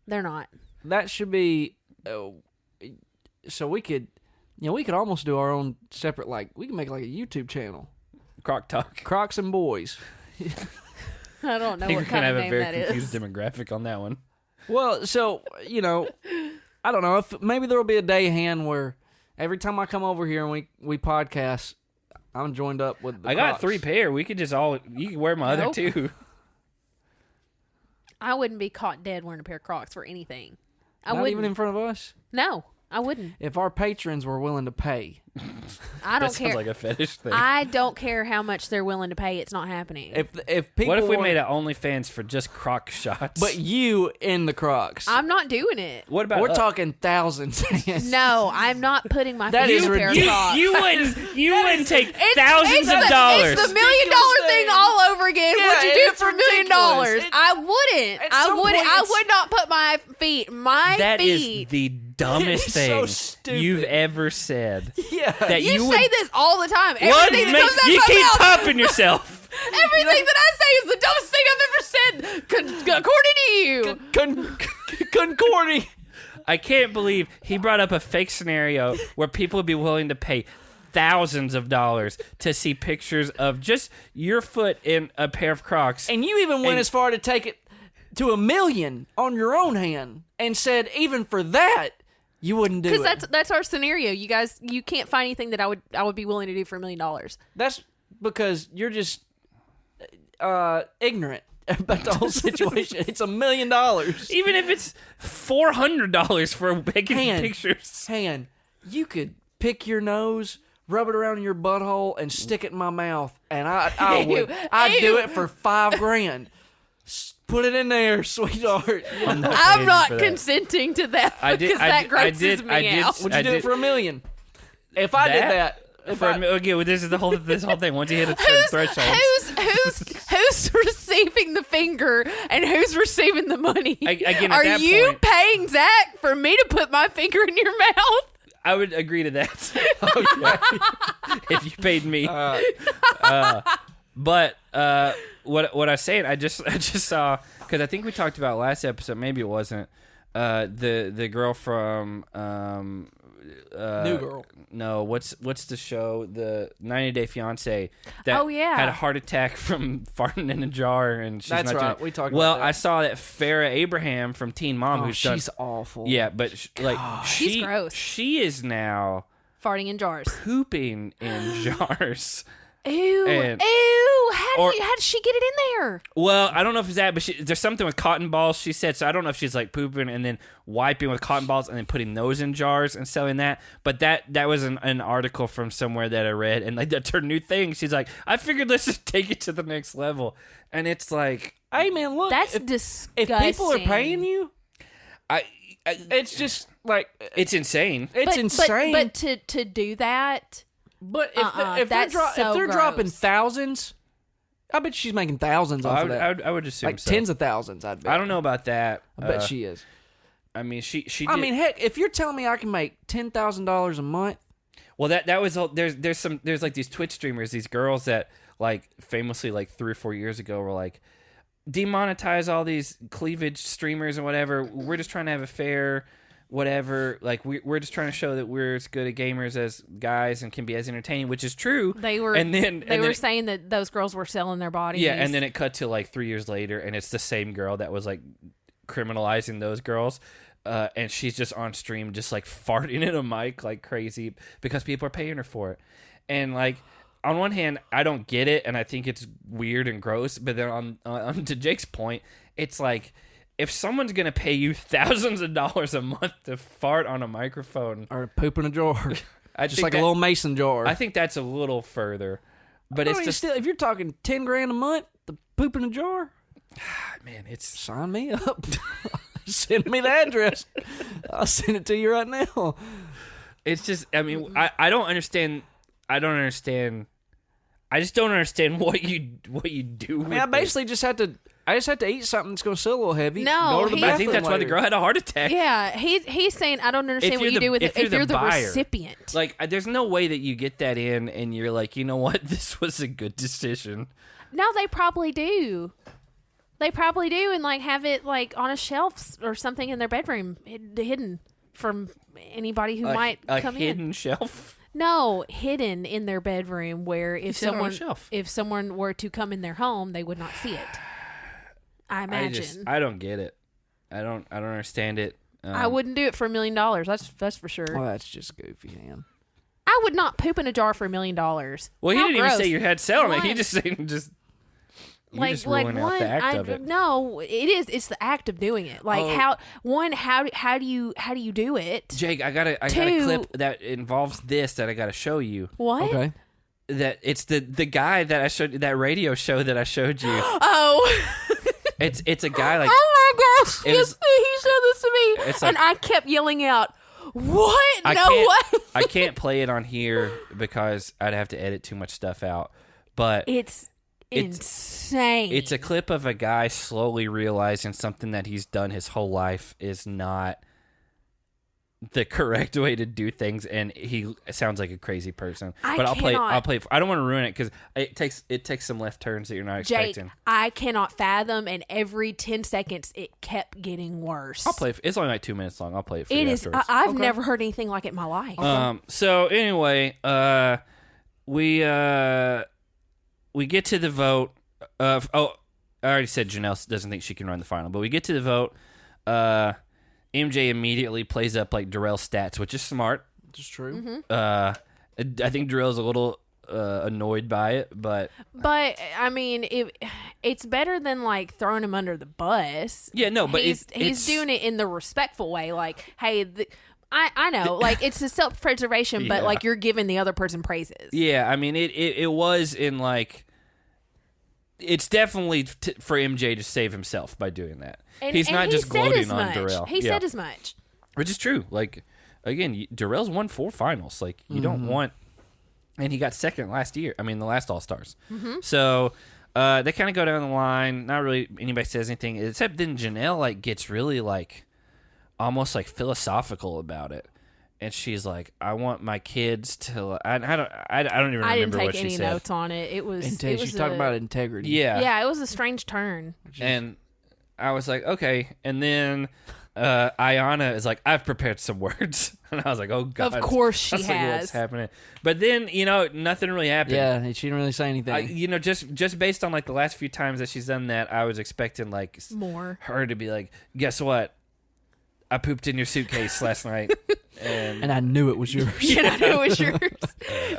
They're not. That should be. So we could we could almost do our own separate, we can make like a YouTube channel. Croc Talk. Crocs and Boys. I don't know I think what we're kind gonna of have a name very that is. confused demographic on that one. Well, so, I don't know. If maybe there will be a day hand where every time I come over here and we podcast, I'm joined up with the I got Crocs. 3 pair. We could just you can wear my other Nope. 2. I wouldn't be caught dead wearing a pair of Crocs for anything. I Not wouldn't. even in front of us. No, I wouldn't. If our patrons were willing to pay. I don't That care. sounds like a fetish thing. I don't care how much they're willing to pay. It's not happening. If people What if we want- made an OnlyFans for just Croc shots? But you in the Crocs. I'm not doing it. what about We're talking thousands. No, I'm not putting my That feet is in a pair of ridiculous. Crocs. you wouldn't take It's thousands of the, dollars. It's the $1 million thing all over again. Yeah, What'd you do it's for $1 million? ridiculous. I wouldn't. At I some wouldn't. point I it's- would not put my feet. That is feet. the dumbest It's thing so stupid. you've ever said. Yeah. That You would, say this all the time. what Everything that makes comes out you of my keep mouth. topping yourself? Everything that I say is the dumbest thing I've ever said, according to you. Concordy. I can't believe he brought up a fake scenario where people would be willing to pay thousands of dollars to see pictures of just your foot in a pair of Crocs. And you even went And- as far to take it to $1 million on your own hand and said even for that you wouldn't do it. Because that's our scenario. You guys, you can't find anything that I would be willing to do for $1 million. That's because you're just ignorant about the whole situation. It's $1 million. Even if it's $400 for making pictures. Han, you could pick your nose, rub it around in your butthole, and stick it in my mouth, and I'd do Ew. it for $5,000. Put it in there, sweetheart. I'm not, I'm paying not for that. consenting to that I did- because I that did- grosses me out. Would you do it for $1 million? If I did that, Okay, well, this is this whole thing. Once you hit a certain threshold, Who's receiving the finger and who's receiving the money? Again, at Are that you point- paying Zach for me to put my finger in your mouth? I would agree to that. If you paid me. But what I say, I just saw, because I think we talked about last episode. Maybe it wasn't the girl from New Girl. No, what's the show? The 90 Day Fiance. That Oh, yeah. had a heart attack from farting in a jar, and she's That's not right. doing- We talked Well, about that. I saw that Farrah Abraham from Teen Mom, Oh, who's done. she's awful. Yeah, but She's gross. She is now Farting in jars. pooping in jars. Ew. And- Ew. How or- did she get it in there? Well, I don't know if it's that, but there's something with cotton balls, she said. So I don't know if she's like pooping and then wiping with cotton balls and then putting those in jars and selling that. But that was an article from somewhere that I read, and like that's her new thing. She's like, I figured let's just take it to the next level. And it's like, Hey, man, look. That's if disgusting. people are paying you, I it's just like it's insane. it's insane. But to do that, But if that's they're so dropping gross. thousands, I bet she's making thousands off of that. I would assume Like so. tens of thousands, I'd bet. I don't know about that. I bet she is. I mean, she did. I mean, heck, if you're telling me I can make $10,000 a month, Well, that was there's like these Twitch streamers, these girls that like famously like 3 or 4 years ago were like, demonetize all these cleavage streamers and whatever. We're just trying to have a fair whatever. Like we're just trying to show that we're as good at gamers as guys and can be as entertaining, which is true. they were they were saying that those girls were selling their bodies. yeah, and then it cut to like 3 years later, and it's the same girl that was like criminalizing those girls. And she's just on stream, just like farting in a mic like crazy because people are paying her for it. And like, on one hand, I don't get it, and I think it's weird and gross. But then on to Jake's point, it's like, if someone's gonna pay you thousands of dollars a month to fart on a microphone, or poop in a jar, I just think like a little mason jar. I think that's a little further. But it's just, still, if you're talking $10,000 a month, the poop in a jar, man, it's sign me up. Send me the address. I'll send it to you right now. it's just. I mean, I don't understand. I just don't understand what you do. I mean, I basically just had to. I just had to eat something that's going to sit a little heavy. No, go to the he- bathroom I think that's why the later. girl had a heart attack. Yeah, he's saying I don't understand what you do with it if you're the buyer. recipient. Like, there's no way that you get that in and you're like, you know what, this was a good decision. No, they probably do. They probably do, and like have it like on a shelf or something in their bedroom hidden. from anybody who A might come hidden in. shelf. No, hidden in their bedroom where if said on a shelf. someone were to come in their home, they would not see it. I imagine. I don't get it. I don't understand it. I wouldn't do it for $1 million. That's for sure. Well, that's just goofy, man. I would not poop in a jar for $1 million. Well, he How didn't gross. even say you had set on it. He One- just said just. You're like just ruling out the act of it. No, it is. It's the act of doing it. Like how do you do it? Jake, I got a clip that involves this that I got to show you. What? Okay. That it's the guy that I showed, that radio show that I showed you. Oh. It's a guy like. Oh my gosh! It was- He showed this to me, It's like- and I kept yelling out, "What? I No can't- way!" I can't play it on here because I'd have to edit too much stuff out. But It's insane. it's a clip of a guy slowly realizing something that he's done his whole life is not the correct way to do things, and he sounds like a crazy person. But I'll play. I don't want to ruin it because it takes some left turns that you're not Jake, expecting. I cannot fathom, and every 10 seconds it kept getting worse. I'll play it. It's only like 2 minutes long. I'll play it for It you is. afterwards. I've never heard anything like it in my life. So anyway, we get to the vote of. Oh, I already said Janelle doesn't think she can run the final, but we get to the vote. MJ immediately plays up like Darrell's stats, which is smart. Which is true. Mm-hmm. I think Darrell's a little annoyed by it, but I mean, it's better than like throwing him under the bus. yeah, no, but he's doing it in the respectful way. Like, hey, I know, like it's a self-preservation, but Yeah. like you're giving the other person praises. Yeah, I mean, it was in like. It's definitely for MJ to save himself by doing that. He's not just gloating on Darrell. He said as much. Which is true. Like, again, Darrell's won 4 finals. Like, you don't want... And he got second last year. I mean, the last All-Stars. Mm-hmm. So, they kind of go down the line. Not really anybody says anything. Except then Janelle, like, gets really, like, almost, like, philosophical about it. And she's like, I want my kids to... I don't even remember I didn't what take she any said. notes on it. It was... She's talking about integrity. Yeah. Yeah, it was a strange turn. And I was like, okay. And then Ayanna is like, I've prepared some words. And I was like, oh, God. Of course she I was like, has. what's happening? But then, nothing really happened. Yeah, she didn't really say anything. Just based on, like, the last few times that she's done that, I was expecting, like, More. her to be like, guess what? I pooped in your suitcase last night. And I knew it was yours. I knew it was yours.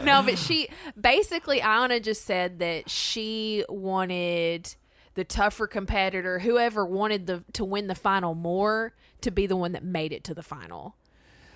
No, but Ayanna just said that she wanted the tougher competitor, whoever wanted to win the final more, to be the one that made it to the final.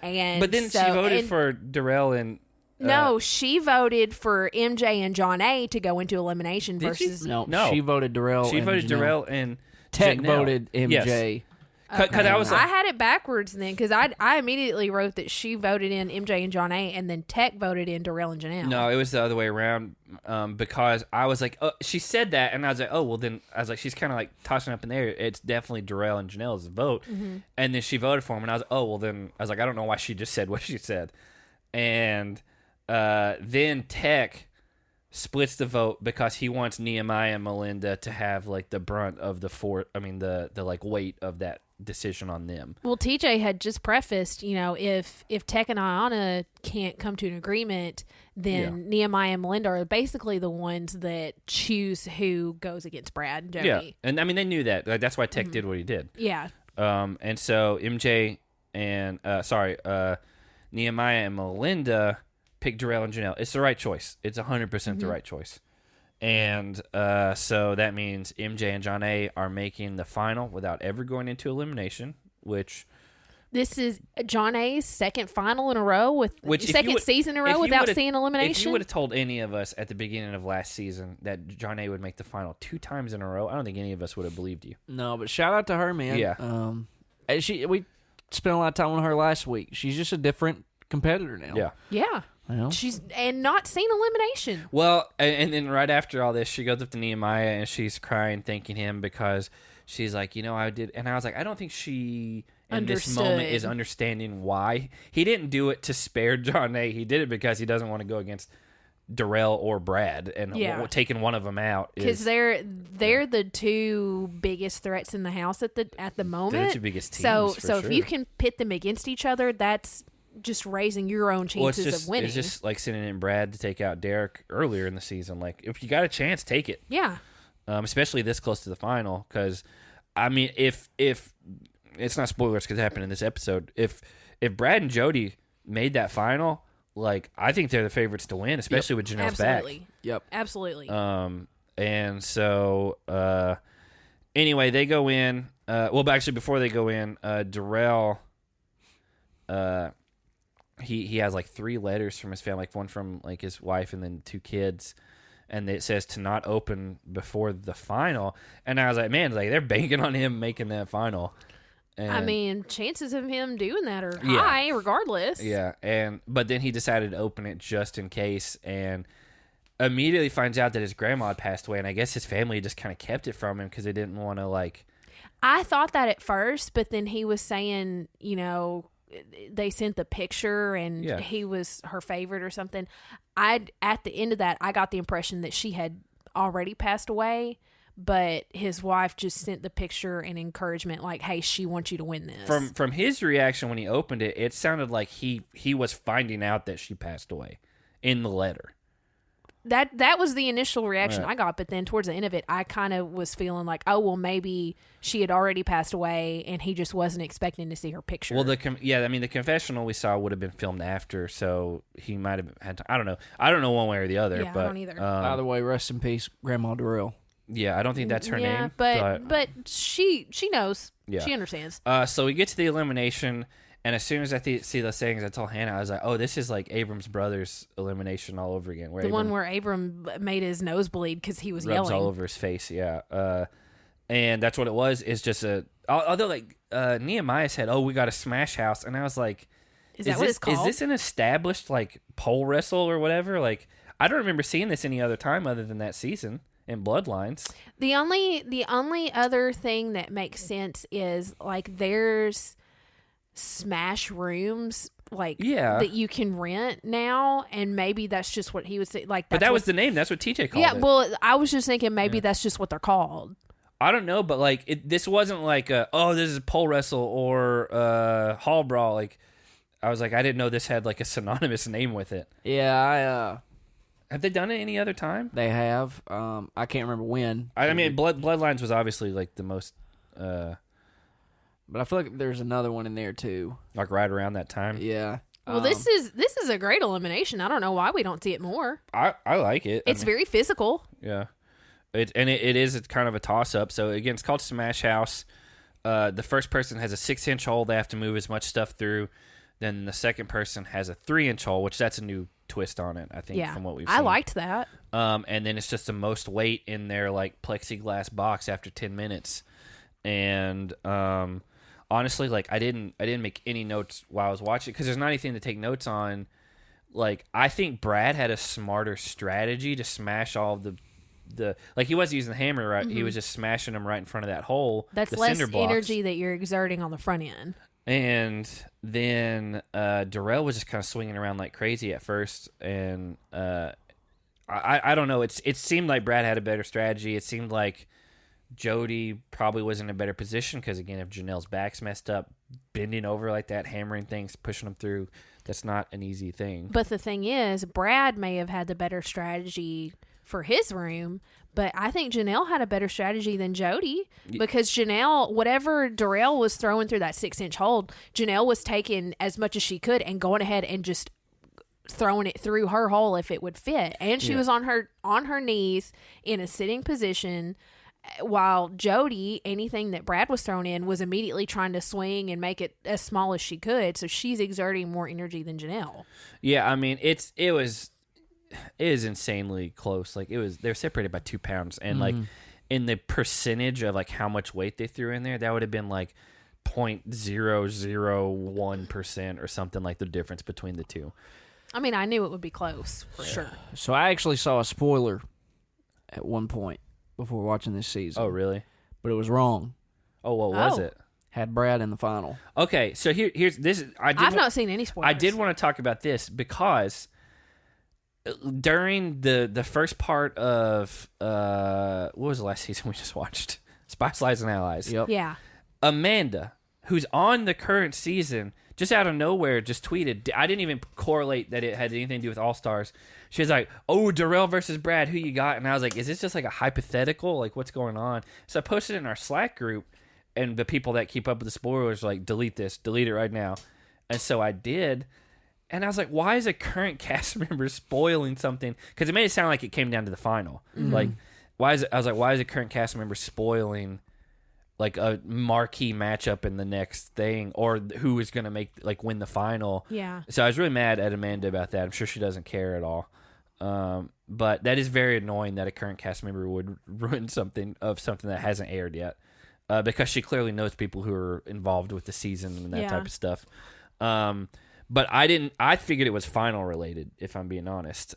And But then she voted for Darrell and... no, she voted for MJ and John A to go into elimination Did she? versus... No. She voted Darrell. She and voted Janelle. Darrell and Tech Janelle. voted MJ. Yes. 'Cause I was like, I had it backwards then because I immediately wrote that she voted in MJ and John A, and then Tech voted in Darrell and Janelle. no, it was the other way around because I was like, she said that, and I was like, oh, well, then I was like, she's kind of like tossing up in there. It's definitely Darrell and Janelle's vote. Mm-hmm. And then she voted for him, and I was like, oh, well, then I was like, I don't know why she just said what she said. And then Tech splits the vote because he wants Nehemiah and Melinda to have like the brunt of the like weight of that decision on them. Well, TJ had just prefaced, if Tech and Ayanna can't come to an agreement, then Nehemiah and Melinda are basically the ones that choose who goes against Brad and Jody. Yeah, and I mean they knew that. Like, that's why Tech did what he did. Yeah. And so MJ and Nehemiah and Melinda picked Darrell and Janelle. It's the right choice. It's 100% the right choice. And so that means MJ and John A are making the final without ever going into elimination, which This is John A's second final in a row season in a row without seeing elimination. If you would have told any of us at the beginning of last season that John A would make the final 2 times in a row, I don't think any of us would have believed you. No, but shout out to her, man. Yeah. We spent a lot of time on her last week. She's just a different competitor now. Yeah. Yeah. Well, She's not seen elimination. Well, and then right after all this, she goes up to Nehemiah and she's crying, thanking him because she's like, I did. And I was like, I don't think she in this moment is understanding why. He didn't do it to spare John A. He did it because he doesn't want to go against Darrell or Brad, and taking one of them out because they're the two biggest threats in the house at the moment. They're the two biggest teams. So if you can pit them against each other, that's just raising your own chances of winning. It's just like sending in Brad to take out Derek earlier in the season. Like, if you got a chance, take it. Yeah. Especially this close to the final, because I mean, if it's not spoilers because it happened in this episode, if Brad and Jody made that final, like, I think they're the favorites to win, especially with Janelle's back. Yep, absolutely. And so anyway, they go in. Well, actually, before they go in, Darrell, he has like 3 letters from his family, like one from like his wife and then 2 kids. And it says to not open before the final. And I was like, man, like they're banking on him making that final. And I mean, chances of him doing that are high, regardless. Yeah, but then he decided to open it just in case, and immediately finds out that his grandma had passed away. And I guess his family just kind of kept it from him because they didn't want to like. I thought that at first, but then he was saying, they sent the picture and he was her favorite or something. At the end of that, I got the impression that she had already passed away, but his wife just sent the picture and encouragement, like, "Hey, she wants you to win this." From his reaction when he opened it, it sounded like he was finding out that she passed away in the letter. That was the initial reaction I got, but then towards the end of it, I kind of was feeling like, oh, well, maybe she had already passed away, and he just wasn't expecting to see her picture. Well, the confessional we saw would have been filmed after, so he might have had to, I don't know one way or the other. Yeah, but, I don't either. Either way, rest in peace, Grandma Darrell. Yeah, I don't think that's her name. But she knows. Yeah. She understands. So we get to the elimination. And as soon as I see those things, I told Hannah, I was like, "Oh, this is like Abram's brother's elimination all over again." Where one where Abram made his nose bleed because he was rubs yelling all over his face. Yeah, and that's what it was. Is just although like Nehemiah said, "Oh, we got a smash house," and I was like, "Is that what it's called? Is this an established like pole wrestle or whatever?" Like, I don't remember seeing this any other time other than that season in Bloodlines. The only other thing that makes sense is like there's smash rooms that you can rent now, and maybe that's just what he would say. Like, but that was the name. That's what TJ called it. Yeah, well, I was just thinking maybe that's just what they're called. I don't know, but like this wasn't like this is pole wrestle or hall brawl. Like, I was like, I didn't know this had like a synonymous name with it. Yeah, have they done it any other time? They have. I can't remember when. I mean, Bloodlines was obviously like the most. But I feel like there's another one in there too. Like right around that time. Yeah. Well, this is a great elimination. I don't know why we don't see it more. I like it. It's very physical. Yeah. It is kind of a toss up. So again, it's called Smash House. The first person has a 6-inch hole. They have to move as much stuff through. Then the second person has a 3-inch hole, which that's a new twist on it, I think, from what we've seen. I liked that. And then it's just the most weight in their like plexiglass box after 10 minutes. And honestly, like I didn't make any notes while I was watching because there's not anything to take notes on. Like, I think Brad had a smarter strategy to smash all of the like he wasn't using the hammer right. Mm-hmm. He was just smashing them right in front of that hole. That's the less cinder blocks. Energy that you're exerting on the front end. And then Darrell was just kind of swinging around like crazy at first, and I don't know. It seemed like Brad had a better strategy. It seemed like Jody probably was in a better position because, again, if Janelle's back's messed up, bending over like that, hammering things, pushing them through, that's not an easy thing. But the thing is, Brad may have had the better strategy for his room, but I think Janelle had a better strategy than Jody because Janelle, whatever Darrell was throwing through that 6-inch hole, Janelle was taking as much as she could and going ahead and just throwing it through her hole if it would fit. And she was on her knees in a sitting position, while Jody, anything that Brad was thrown in, was immediately trying to swing and make it as small as she could. So she's exerting more energy than Janelle. Yeah, I mean, it is insanely close. Like, they're separated by 2 pounds, and like in the percentage of like how much weight they threw in there, that would have been like 0.001% or something, like the difference between the two. I mean, I knew it would be close for sure. So I actually saw a spoiler at one point before watching this season. Oh, really? But it was wrong. Oh, what was it? Had Brad in the final. Okay, so here's this. I've not seen any spoilers. I did want to talk about this because during the first part of what was the last season we just watched? Spice Lies and Allies. Yep. Yeah. Amanda, who's on the current season, just out of nowhere just tweeted. I didn't even correlate that it had anything to do with All Stars. She was like, "Oh, Darrell versus Brad, who you got?" And I was like, "Is this just like a hypothetical? Like, what's going on?" So I posted it in our Slack group, and the people that keep up with the spoilers were like, "Delete this, delete it right now." And so I did, and I was like, "Why is a current cast member spoiling something?" Because it made it sound like it came down to the final. Like, why is it? I was like, "Why is a current cast member spoiling like a marquee matchup in the next thing, or who is going to make like win the final?" Yeah. So I was really mad at Amanda about that. I'm sure she doesn't care at all. But that is very annoying that a current cast member would ruin something that hasn't aired yet, because she clearly knows people who are involved with the season and that type of stuff. But I figured it was final related, if I'm being honest.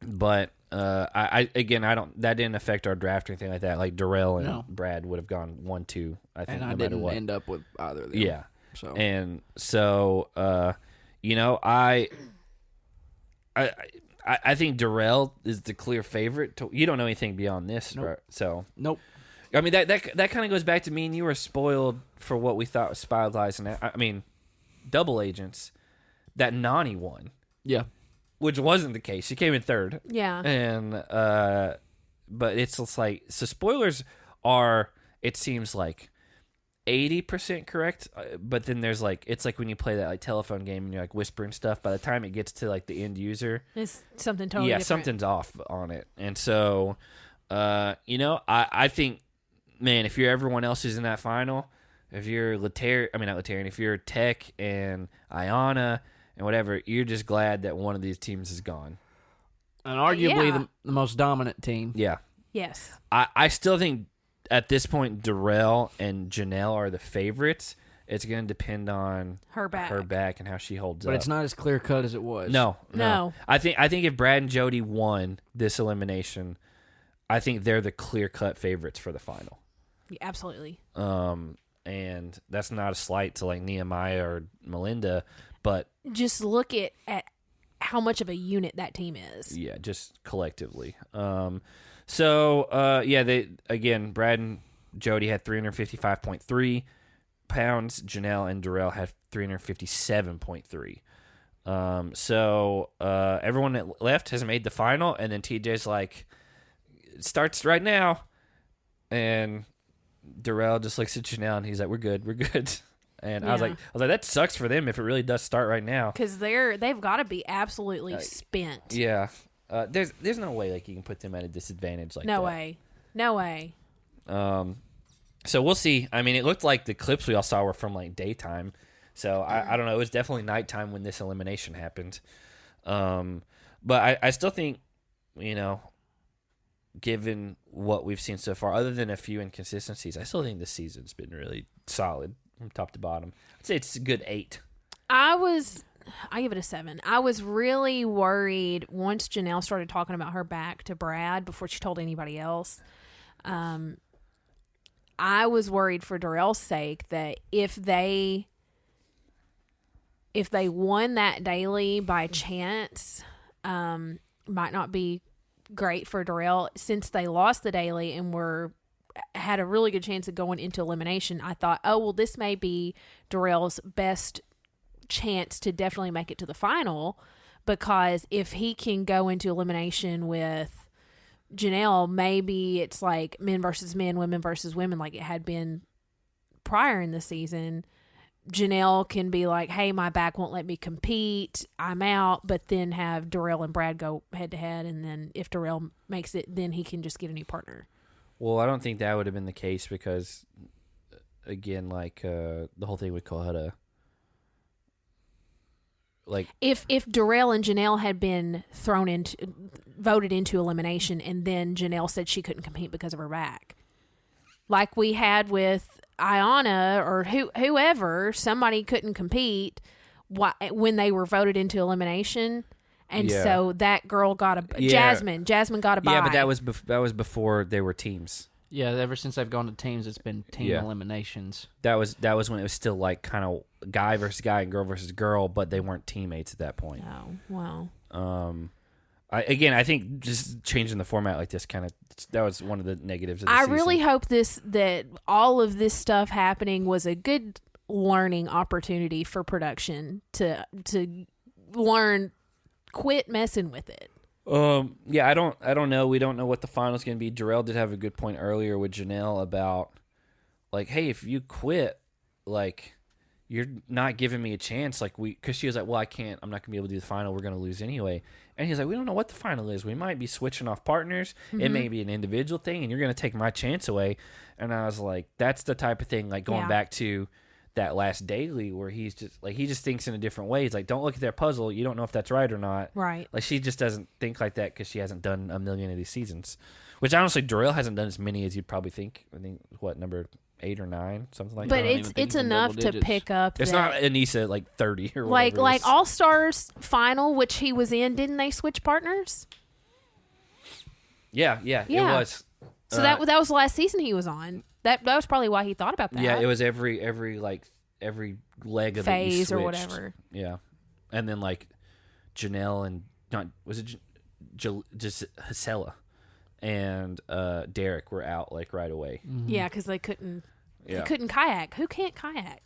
But I that didn't affect our draft or anything like that. Like Darrell and Brad would have gone 1-2. I think, And I no didn't matter what. end up with either of them. Yeah. So And so, I think Darrell is the clear favorite. You don't know anything beyond this, right? So nope. I mean that kind of goes back to me and you were spoiled for what we thought was Spy Lies and Double Agents. That Nani won, Yeah. which wasn't the case. She came in third. Yeah. And but it's just like, so spoilers are, it seems like 80% correct, but then there's like, it's like when you play that like telephone game and you're like whispering stuff, by the time it gets to like the end user, It's something totally different. something's off on it. And so I think, man, if you're everyone else who's in that final, if you're if you're Tech and Ayanna and whatever, you're just glad that one of these teams is gone. And arguably Yeah. the most dominant team. Yeah. Yes. I still think at this point, Darrell and Janelle are the favorites. It's going to depend on Her back. and how she holds But up. it's not as clear cut as it was. No. No. I think if Brad and Jody won this elimination, I think they're the clear-cut favorites for the final. Yeah, absolutely. And that's not a slight to like Nehemiah or Melinda, but Just look at how much of a unit that team is. yeah, just collectively. They again, Brad and Jody had 355.3 pounds. Janelle and Darrell had 357.3. Everyone that left has made the final, and then TJ's like, it starts right now, and Darrell just looks at Janelle and he's like, we're good. And I was like, that sucks for them if it really does start right now. Because they've got to be absolutely spent. Yeah. There's no way like you can put them at a disadvantage like that. No way. So we'll see. I mean, it looked like the clips we all saw were from like daytime. So I don't know. It was definitely nighttime when this elimination happened. But I still think, given what we've seen so far, other than a few inconsistencies, I still think this season's been really solid from top to bottom. I'd say it's a good 8. I give it a 7. I was really worried once Janelle started talking about her back to Brad before she told anybody else. I was worried for Darrell's sake that if they won that daily by chance, might not be great for Darrell. Since they lost the daily and had a really good chance of going into elimination, I thought, oh, well, this may be Darrell's best chance to definitely make it to the final, because if he can go into elimination with Janelle, maybe it's like men versus men, women versus women, like it had been prior in the season. Janelle can be like, hey, my back won't let me compete, I'm out, but then have Darrell and Brad go head to head, and then if Darrell makes it, then he can just get a new partner. Well, I don't think that would have been the case because, again, like the whole thing with Cohutta, like if Darrell and Janelle had been voted into elimination, and then Janelle said she couldn't compete because of her back, like we had with Ayanna or whoever, somebody couldn't compete when they were voted into elimination, and so that girl got Jasmine got a bye. Yeah, but that was before they were teams. Yeah, ever since I've gone to teams, it's been team eliminations. That was when it was still like kind of guy versus guy and girl versus girl, but they weren't teammates at that point. Oh, well. I think just changing the format like this that was one of the negatives of the I season. really hope that all of this stuff happening was a good learning opportunity for production to learn, quit messing with it. Yeah, I don't know. We don't know what the final's going to be. Jarrell did have a good point earlier with Janelle about, like, hey, if you quit, like, you're not giving me a chance. Like, because she was like, well, I'm not going to be able to do the final. We're going to lose anyway. And he's like, we don't know what the final is. We might be switching off partners. It may be an individual thing, and you're going to take my chance away. And I was like, that's the type of thing, like, going back to that last daily where he's just like, he just thinks in a different way. He's like, don't look at that puzzle. You don't know if that's right or not. Right. Like, she just doesn't think like that because she hasn't done a million of these seasons. Which, honestly, Darrell hasn't done as many as you'd probably think. I think, what, number 8 or 9, something like but that. But it's enough to pick up. It's not Anissa like 30 or like whatever. Like All Stars final, which he was in. Didn't they switch partners? Yeah, it was. So that was the last season he was on. That was probably why he thought about that. Yeah, it was every leg of phase the or whatever. Yeah, and then like Janelle and just Hasela and Derek were out like right away. Mm-hmm. Yeah, because they couldn't. Yeah. They couldn't kayak. Who can't kayak?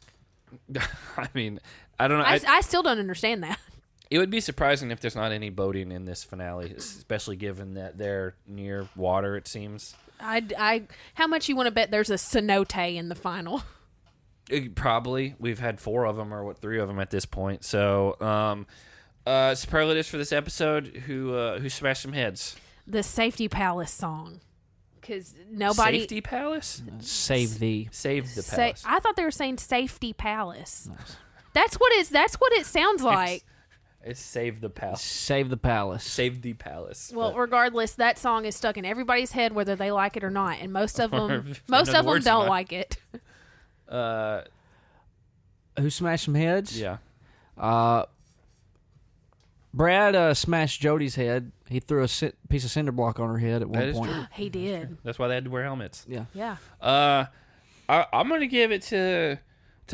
I mean, I don't know. I still don't understand that. It would be surprising if there's not any boating in this finale, especially given that they're near water. It seems. How much you want to bet there's a cenote in the final? Probably. We've had 4 of them or 3 of them at this point. So, superlatives for this episode. Who smashed some heads? The Safety Palace song. Because nobody. Safety Palace? Save the Palace. I thought they were saying Safety Palace. Nice. That's what it sounds like. It's Save the Palace. Save the Palace. Save the Palace. Well, regardless, that song is stuck in everybody's head whether they like it or not, and most of them don't like it. Who smashed some heads? Yeah. Brad smashed Jody's head. He threw a piece of cinder block on her head at one point. True. He did. That's why they had to wear helmets. Yeah. Yeah. I'm going to give it to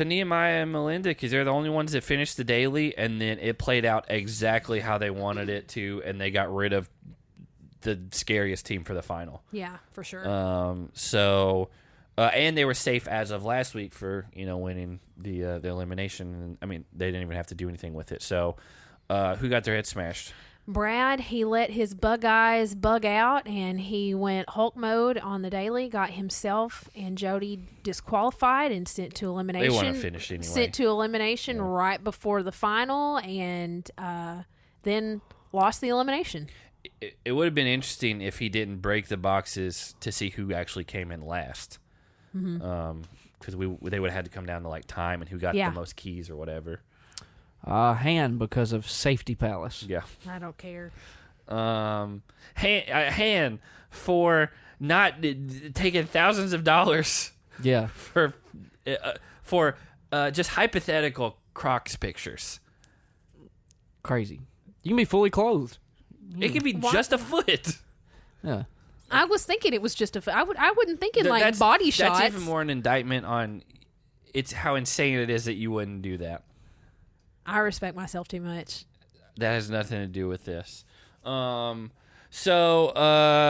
Nehemiah and Melinda because they're the only ones that finished the daily, and then it played out exactly how they wanted it to, and they got rid of the scariest team for the final. Yeah, for sure. And they were safe as of last week for winning the elimination. I mean, they didn't even have to do anything with it. So, who got their head smashed? Brad, he let his bug eyes bug out, and he went Hulk mode on the daily, got himself and Jody disqualified and sent to elimination. They want to finish anyway. Sent to elimination right before the final, and then lost the elimination. It would have been interesting if he didn't break the boxes to see who actually came in last. Because they would have had to come down to like time and who got the most keys or whatever. Han because of Safety Palace. Yeah, I don't care. Han for not taking thousands of dollars. Yeah, for just hypothetical Crocs pictures. Crazy. You can be fully clothed. It could be just a foot. Yeah. I was thinking it was just a foot. I wouldn't think it like body shots. That's even more an indictment on how insane it is that you wouldn't do that. I respect myself too much. That has nothing to do with this. I guess I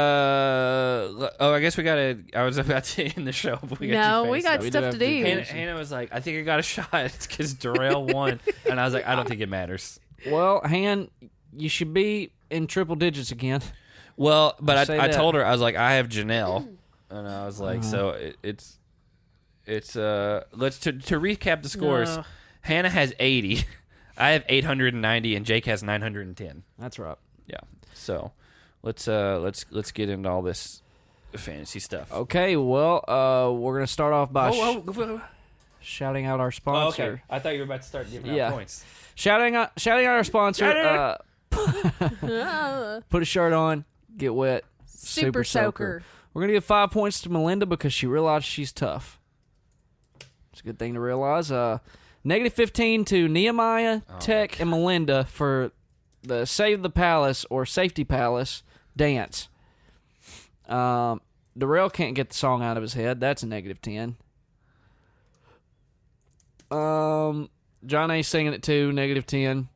was about to end the show, but we got stuff to do. Hannah was like, I think I got a shot because Darrell won. And I was like, I don't think it matters. Well, Han, you should be in triple digits again. Well, but I told her, I was like, I have Janelle. And I was like, so it's let's to recap the scores. Hannah has 80. I have 890 and Jake has 910. That's right. Yeah. So let's get into all this fantasy stuff. Okay. Well, we're gonna start off by shouting out our sponsor. Oh, okay. I thought you were about to start giving out points. Shouting out our sponsor. Put a shirt on, get wet. Super soaker. We're gonna give 5 points to Melinda because she realized she's tough. It's a good thing to realize. -15 to Nehemiah, Tech, and Melinda for the Save the Palace or Safety Palace dance. Darrell can't get the song out of his head. That's a -10. John A. singing it too, -10.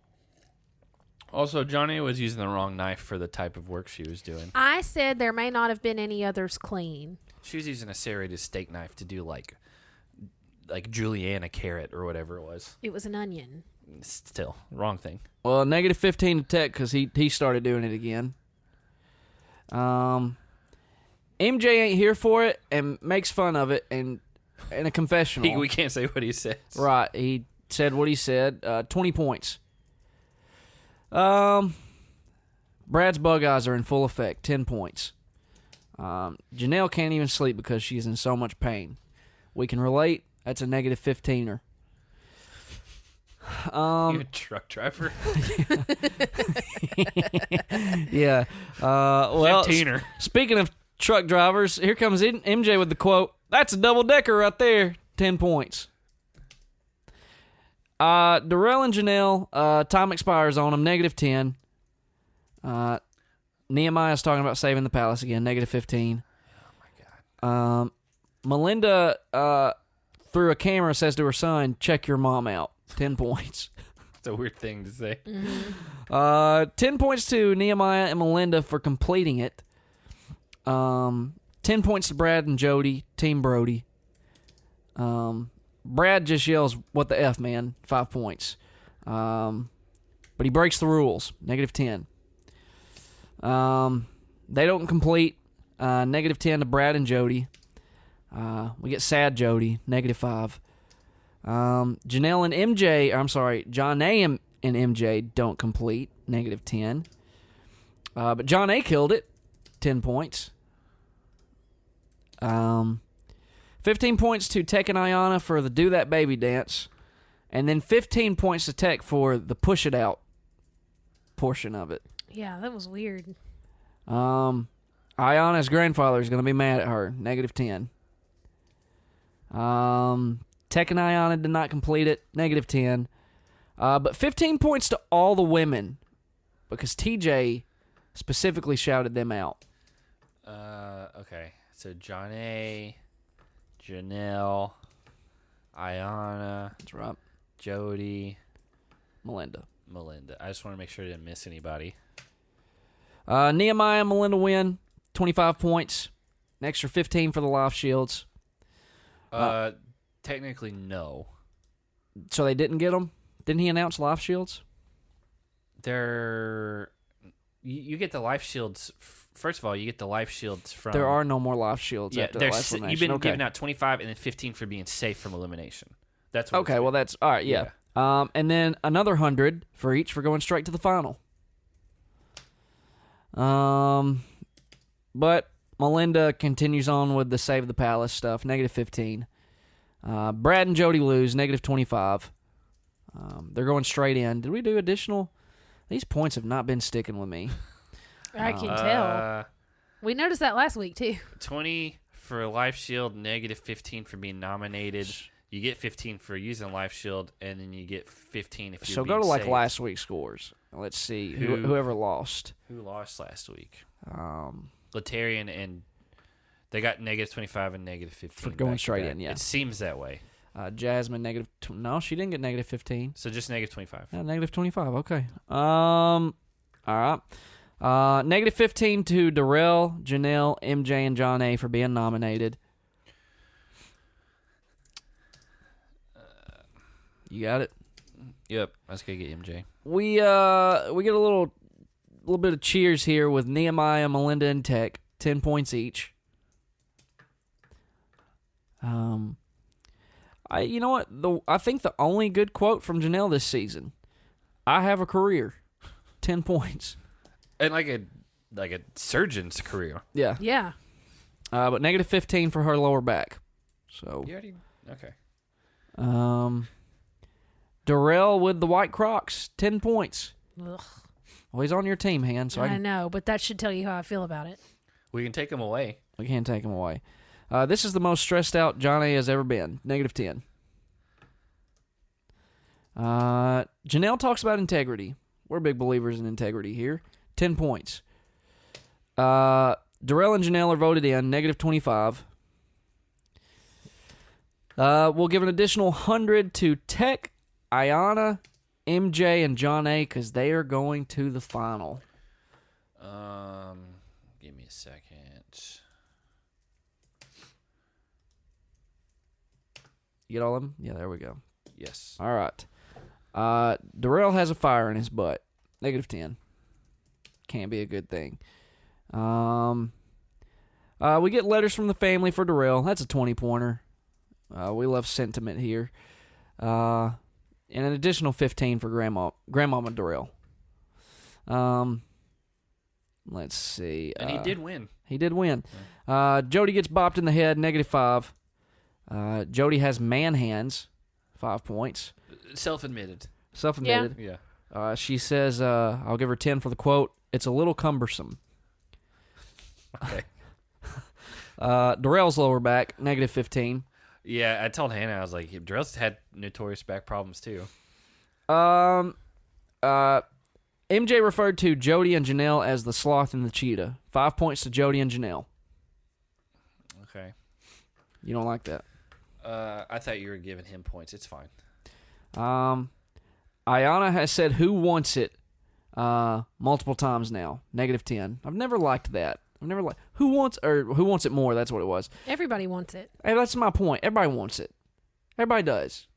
Also, Johnny was using the wrong knife for the type of work she was doing. I said there may not have been any others clean. She was using a serrated steak knife to do like julienne a carrot or whatever it was. It was an onion. Still, wrong thing. Well, -15 to Tech because he started doing it again. MJ ain't here for it and makes fun of it and in a confessional. We can't say what he says. Right. He said what he said. 20 points. Brad's bug eyes are in full effect. 10 points. Janelle can't even sleep because she's in so much pain. We can relate. That's a -15er. You're a truck driver. Yeah. Well, 15er. Speaking of truck drivers, here comes MJ with the quote. That's a double-decker right there. 10 points. Darrell and Janelle, time expires on them. -10. Nehemiah's talking about saving the palace again. -15. Oh, my God. Melinda, through a camera, says to her son, check your mom out. 10 points. It's a weird thing to say. 10 points to Nehemiah and Melinda for completing it. 10 points to Brad and Jody, Team Brody. Brad just yells, what the F, man? 5 points. But he breaks the rules. -10. They don't complete. -10 to Brad and Jody. We get sad Jody, -5. Janelle and MJ, I'm sorry, John A and MJ don't complete, -10. But John A killed it, 10 points. 15 points to Tech and Ayanna for the Do That Baby dance. And then 15 points to Tech for the Push It Out portion of it. Yeah, that was weird. Ayanna's grandfather is going to be mad at her, -10. Tech and Ayanna did not complete it, -10. But 15 points to all the women because TJ specifically shouted them out. Okay. So John A, Janelle, Ayanna, That's right. Jody, Melinda. I just want to make sure I didn't miss anybody. Nehemiah and Melinda win, 25 points. An extra 15 for the life shields. Technically, no. So they didn't get them? Didn't he announce life shields? You get the life shields. First of all, you get the life shields from. There are no more life shields after the last elimination. You've been Okay. giving out 25 and then 15 for being safe from elimination. That's what Okay, well, that's all right, yeah. And then another 100 for each for going straight to the final. But Melinda continues on with the Save the Palace stuff, -15. Brad and Jody lose, -25. They're going straight in. Did we do additional? These points have not been sticking with me. I can tell. We noticed that last week, too. 20 for life shield, -15 for being nominated. You get 15 for using life shield, and then you get 15 if you're So being go to safe. last week's scores. Let's see whoever lost. Who lost last week? Latarian and they got -25 and -15 For going back to straight back. in, yeah. It seems that way. Jasmine no, she didn't get -15. So just -25. Yeah, -25. Okay. All right. -15 to Darrell, Janelle, MJ, and John A for being nominated. You got it. Yep, let's go get MJ. We get a little bit of cheers here with Nehemiah, Melinda, and Tech, 10 points each. You know what? I think the only good quote from Janelle this season. I have a career, 10 points, And like a surgeon's career. Yeah. Yeah. But -15 for her lower back. So. You already okay. Darrell with the white Crocs, 10 points. Ugh. Well, he's on your team, Han, so I know, but that should tell you how I feel about it. We can take him away. we can't take him away. This is the most stressed out John A has ever been, -10. Janelle talks about integrity. We're big believers in integrity here. 10 points. Darrell and Janelle are voted in, -25. We'll give an additional 100 to Tech, Ayanna, MJ and John A. because they are going to the final. Give me a second. You get all of them? Yeah, there we go. Yes. All right. Darrell has a fire in his butt. -10. Can't be a good thing. We get letters from the family for Darrell. That's a 20-pointer. We love sentiment here. And an additional 15 for Grandmama Darrell. Let's see. And he did win. He did win. Jody gets bopped in the head, -5. Jody has man hands, 5 points. Self-admitted. Self-admitted. Yeah. She says, I'll give her 10 for the quote, "It's a little cumbersome." Okay. Darrell's lower back, -15. Yeah, I told Hannah, I was like, Darrell's had notorious back problems too. MJ referred to Jody and Janelle as the sloth and the cheetah. 5 points to Jody and Janelle. Okay. You don't like that? I thought you were giving him points. It's fine. Ayanna has said "who wants it" multiple times now. -10. I've never liked that. I've never liked who wants it more. That's what it was. Everybody wants it. Hey, that's my point. Everybody wants it. Everybody does.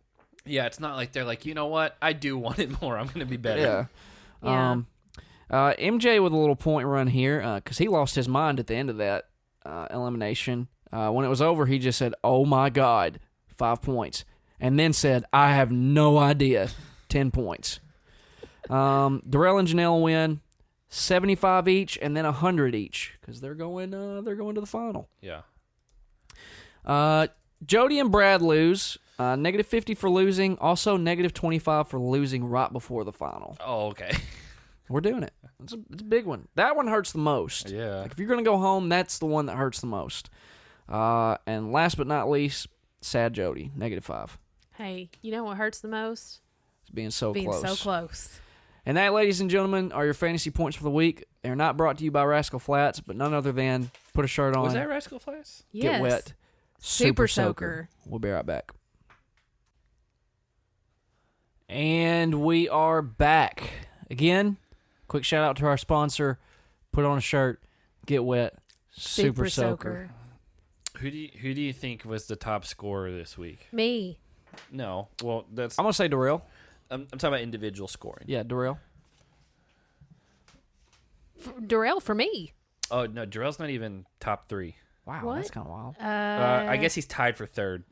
Yeah, it's not like they're like, you know what? I do want it more. I'm going to be better. Yeah. MJ with a little point run here because he lost his mind at the end of that elimination. When it was over, he just said, "Oh my God," 5 points, and then said, "I have no idea," 10 points. Darrell and Janelle win 75 each, and then 100 each because they're going to the final. Yeah. Jody and Brad lose. -50 for losing. Also -25 for losing right before the final. Oh, okay. We're doing it. It's a big one. That one hurts the most. Yeah. Like if you're going to go home, that's the one that hurts the most. And last but not least, sad Jody, -5. Hey, you know what hurts the most? It's being so Being close. so close. And that, ladies and gentlemen, are your fantasy points for the week. They're not brought to you by Rascal Flats, but none other than put a shirt on, Was that Rascal Flats? get Yes. wet, Super Soaker. We'll be right back. And we are back. Again, quick shout out to our sponsor. Put on a shirt, get wet, Super Soaker. Who do you think was the top scorer this week? Me. No. Well, that's I'm going to say Darrell. I'm talking about individual scoring. Yeah, Darrell. Darrell for me. Oh, no, Darrell's not even top 3. Wow, What? that's kind of wild. I guess he's tied for 3rd.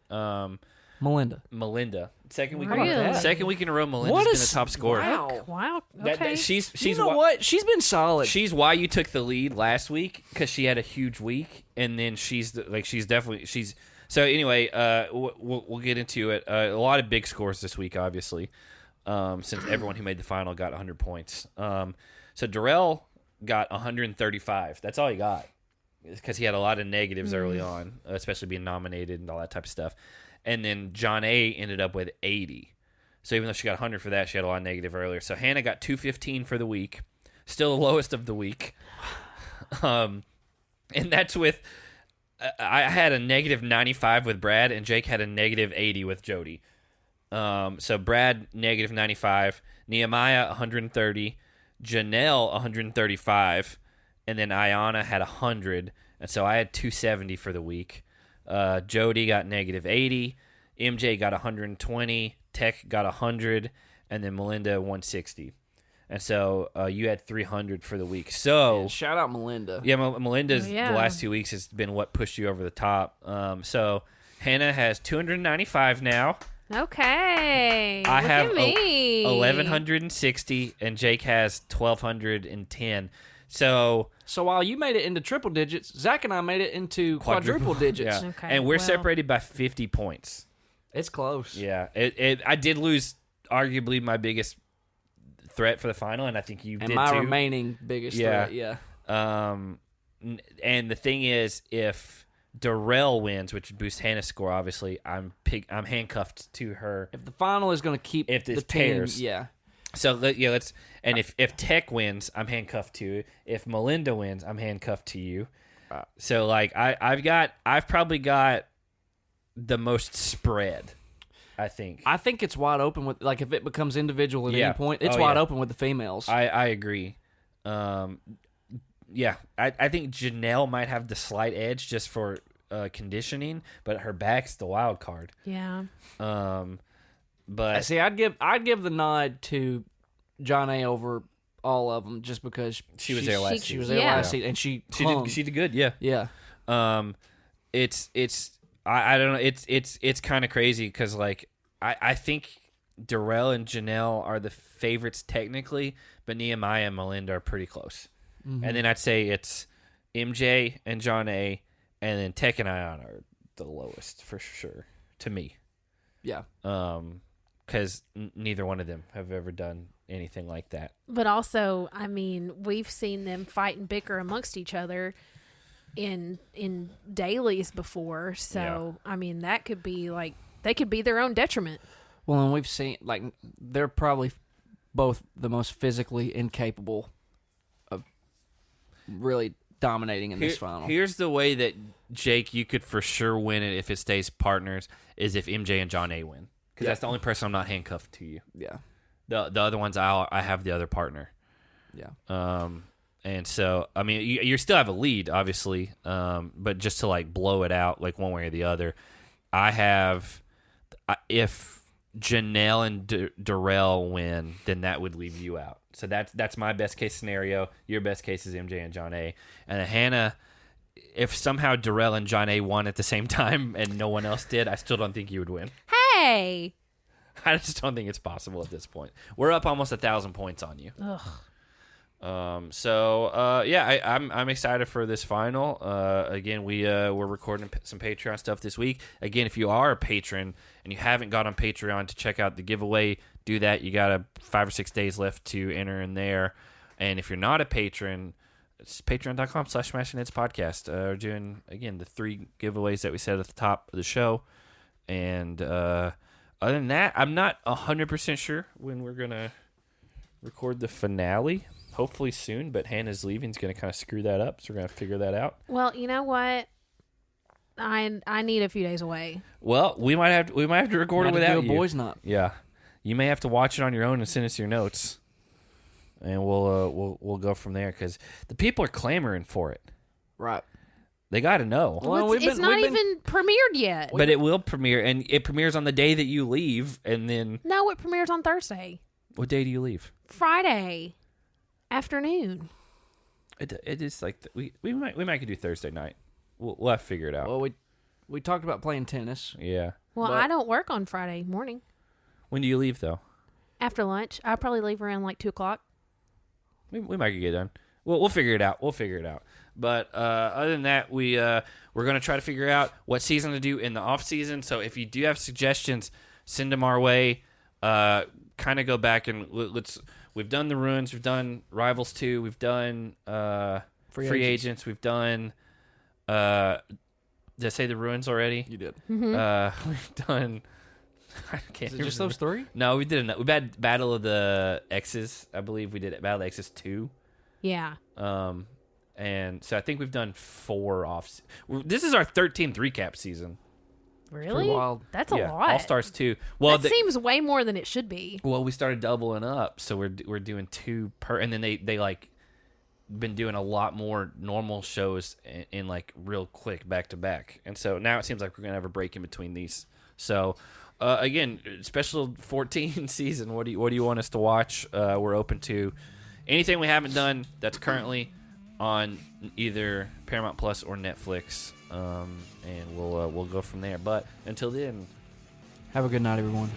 Melinda. Second week Really? in a row. Second week in a row, Melinda's What been is- the top scorer. Wow. Wow. That- Okay. she's You know why, what? She's been solid. She's why you took the lead last week because she had a huge week, and then she's definitely. So anyway, we'll get into it. A lot of big scores this week, obviously, since everyone who made the final got 100 points. So Darrell got 135. That's all he got because he had a lot of negatives early on, especially being nominated and all that type of stuff. And then John A ended up with 80. So even though she got 100 for that, she had a lot of negative earlier. So Hannah got 215 for the week, still the lowest of the week. And that's with I had a -95 with Brad, and Jake had a -80 with Jody. So Brad -95, Nehemiah 130, Janelle 135, and then Ayanna had 100, and so I had 270 for the week. Jody got -80, MJ got 120, Tech got 100, and then Melinda 160. And so you had 300 for the week. So shout out Melinda. Yeah, Melinda's Oh, yeah. the last 2 weeks has been what pushed you over the top. So Hannah has 295 now. Okay. I Look have at me. 1,160, and Jake has 1,210. So while you made it into triple digits, Zach and I made it into quadruple digits. Yeah. Okay, And we're well. separated by 50 points. It's close. Yeah. I did lose arguably my biggest threat for the final, and I think you And did my too. remaining biggest Yeah. threat, yeah. And the thing is, if Darrell wins, which would boost Hannah's score, obviously, I'm handcuffed to her. If the final is going to keep If the this team, pairs. yeah. So let's. And if Tech wins, I'm handcuffed to you. If Melinda wins, I'm handcuffed to you. So like I've probably got the most spread. I think. I think it's wide open with like if it becomes individual at any point, it's wide open with the females. I agree. Yeah, I think Janelle might have the slight edge just for conditioning, but her back's the wild card. Yeah. But see, I'd give the nod to John A over all of them just because she was there last season. She was there last season, and she did good. Yeah. Yeah. It's I don't know. It's kind of crazy because like I think Darrell and Janelle are the favorites technically, but Nehemiah and Melinda are pretty close. Mm-hmm. And then I'd say it's MJ and John A, and then Tech and Ion are the lowest for sure to me. Yeah. Because neither one of them have ever done anything like that. But also, I mean, we've seen them fight and bicker amongst each other in dailies before. So, I mean, that could be like, they could be their own detriment. Well, and we've seen, like, they're probably both the most physically incapable of really dominating in this final. Here's the way that, Jake, you could for sure win it if it stays partners, is if MJ and John A win. Because that's the only person I'm not handcuffed to you. Yeah. The other ones, I have the other partner. Yeah. And so, I mean, you still have a lead, obviously, but just to, like, blow it out, like, one way or the other, I have, if Janelle and Darrell win, then that would leave you out. So that's my best-case scenario. Your best case is MJ and John A. And Hannah, if somehow Darrell and John A won at the same time and no one else did, I still don't think you would win. Hey! I just don't think it's possible at this point. We're up almost 1,000 points on you. Ugh. I'm excited for this final. Again, we're recording some Patreon stuff this week. Again, if you are a patron and you haven't got on Patreon to check out the giveaway, do that. You got 5 or 6 days left to enter in there. And if you're not a patron, it's patreon.com/SmashingHeads We're doing, again, the 3 giveaways that we said at the top of the show. And other than that, I'm not 100% sure when we're going to record the finale. Hopefully soon, but Hannah's leaving is going to kind of screw that up, so we're going to figure that out. Well, you know what? I need a few days away. Well, we might have to record it without you. Boys not. Yeah, you may have to watch it on your own and send us your notes, and we'll go from there because the people are clamoring for it. Right. They got to know. Well, it's not even premiered yet. But it will premiere, and it premieres on the day that you leave, and then... No, it premieres on Thursday. What day do you leave? Friday afternoon. It is like... We might could do Thursday night. We'll have to figure it out. Well, we talked about playing tennis. Yeah. Well, I don't work on Friday morning. When do you leave, though? After lunch. I'll probably leave around like 2 o'clock. We might get done. We'll figure it out. But other than that, we're going to try to figure out what season to do in the off season. So if you do have suggestions, send them our way. Kind of go back and we've done the Ruins, we've done Rivals 2, we've done Free Agents, we've done. Did I say the Ruins already? You did. Mm-hmm. We've done. I can't. Is it just those 3? No, we did. We had Battle of the X's. I believe we did Battle of the X's 2. Yeah. And so I think we've done 4 off. This is our 13th recap season. Really? Wild. That's a lot. All Stars 2. Well, that seems way more than it should be. Well, we started doubling up, so we're doing 2 per, and then they like been doing a lot more normal shows in like real quick back to back, and so now it seems like we're gonna have a break in between these. So again, special 14 season. What do you want us to watch? We're open to anything we haven't done that's currently on either Paramount Plus or Netflix, and we'll go from there. But until then, have a good night, everyone.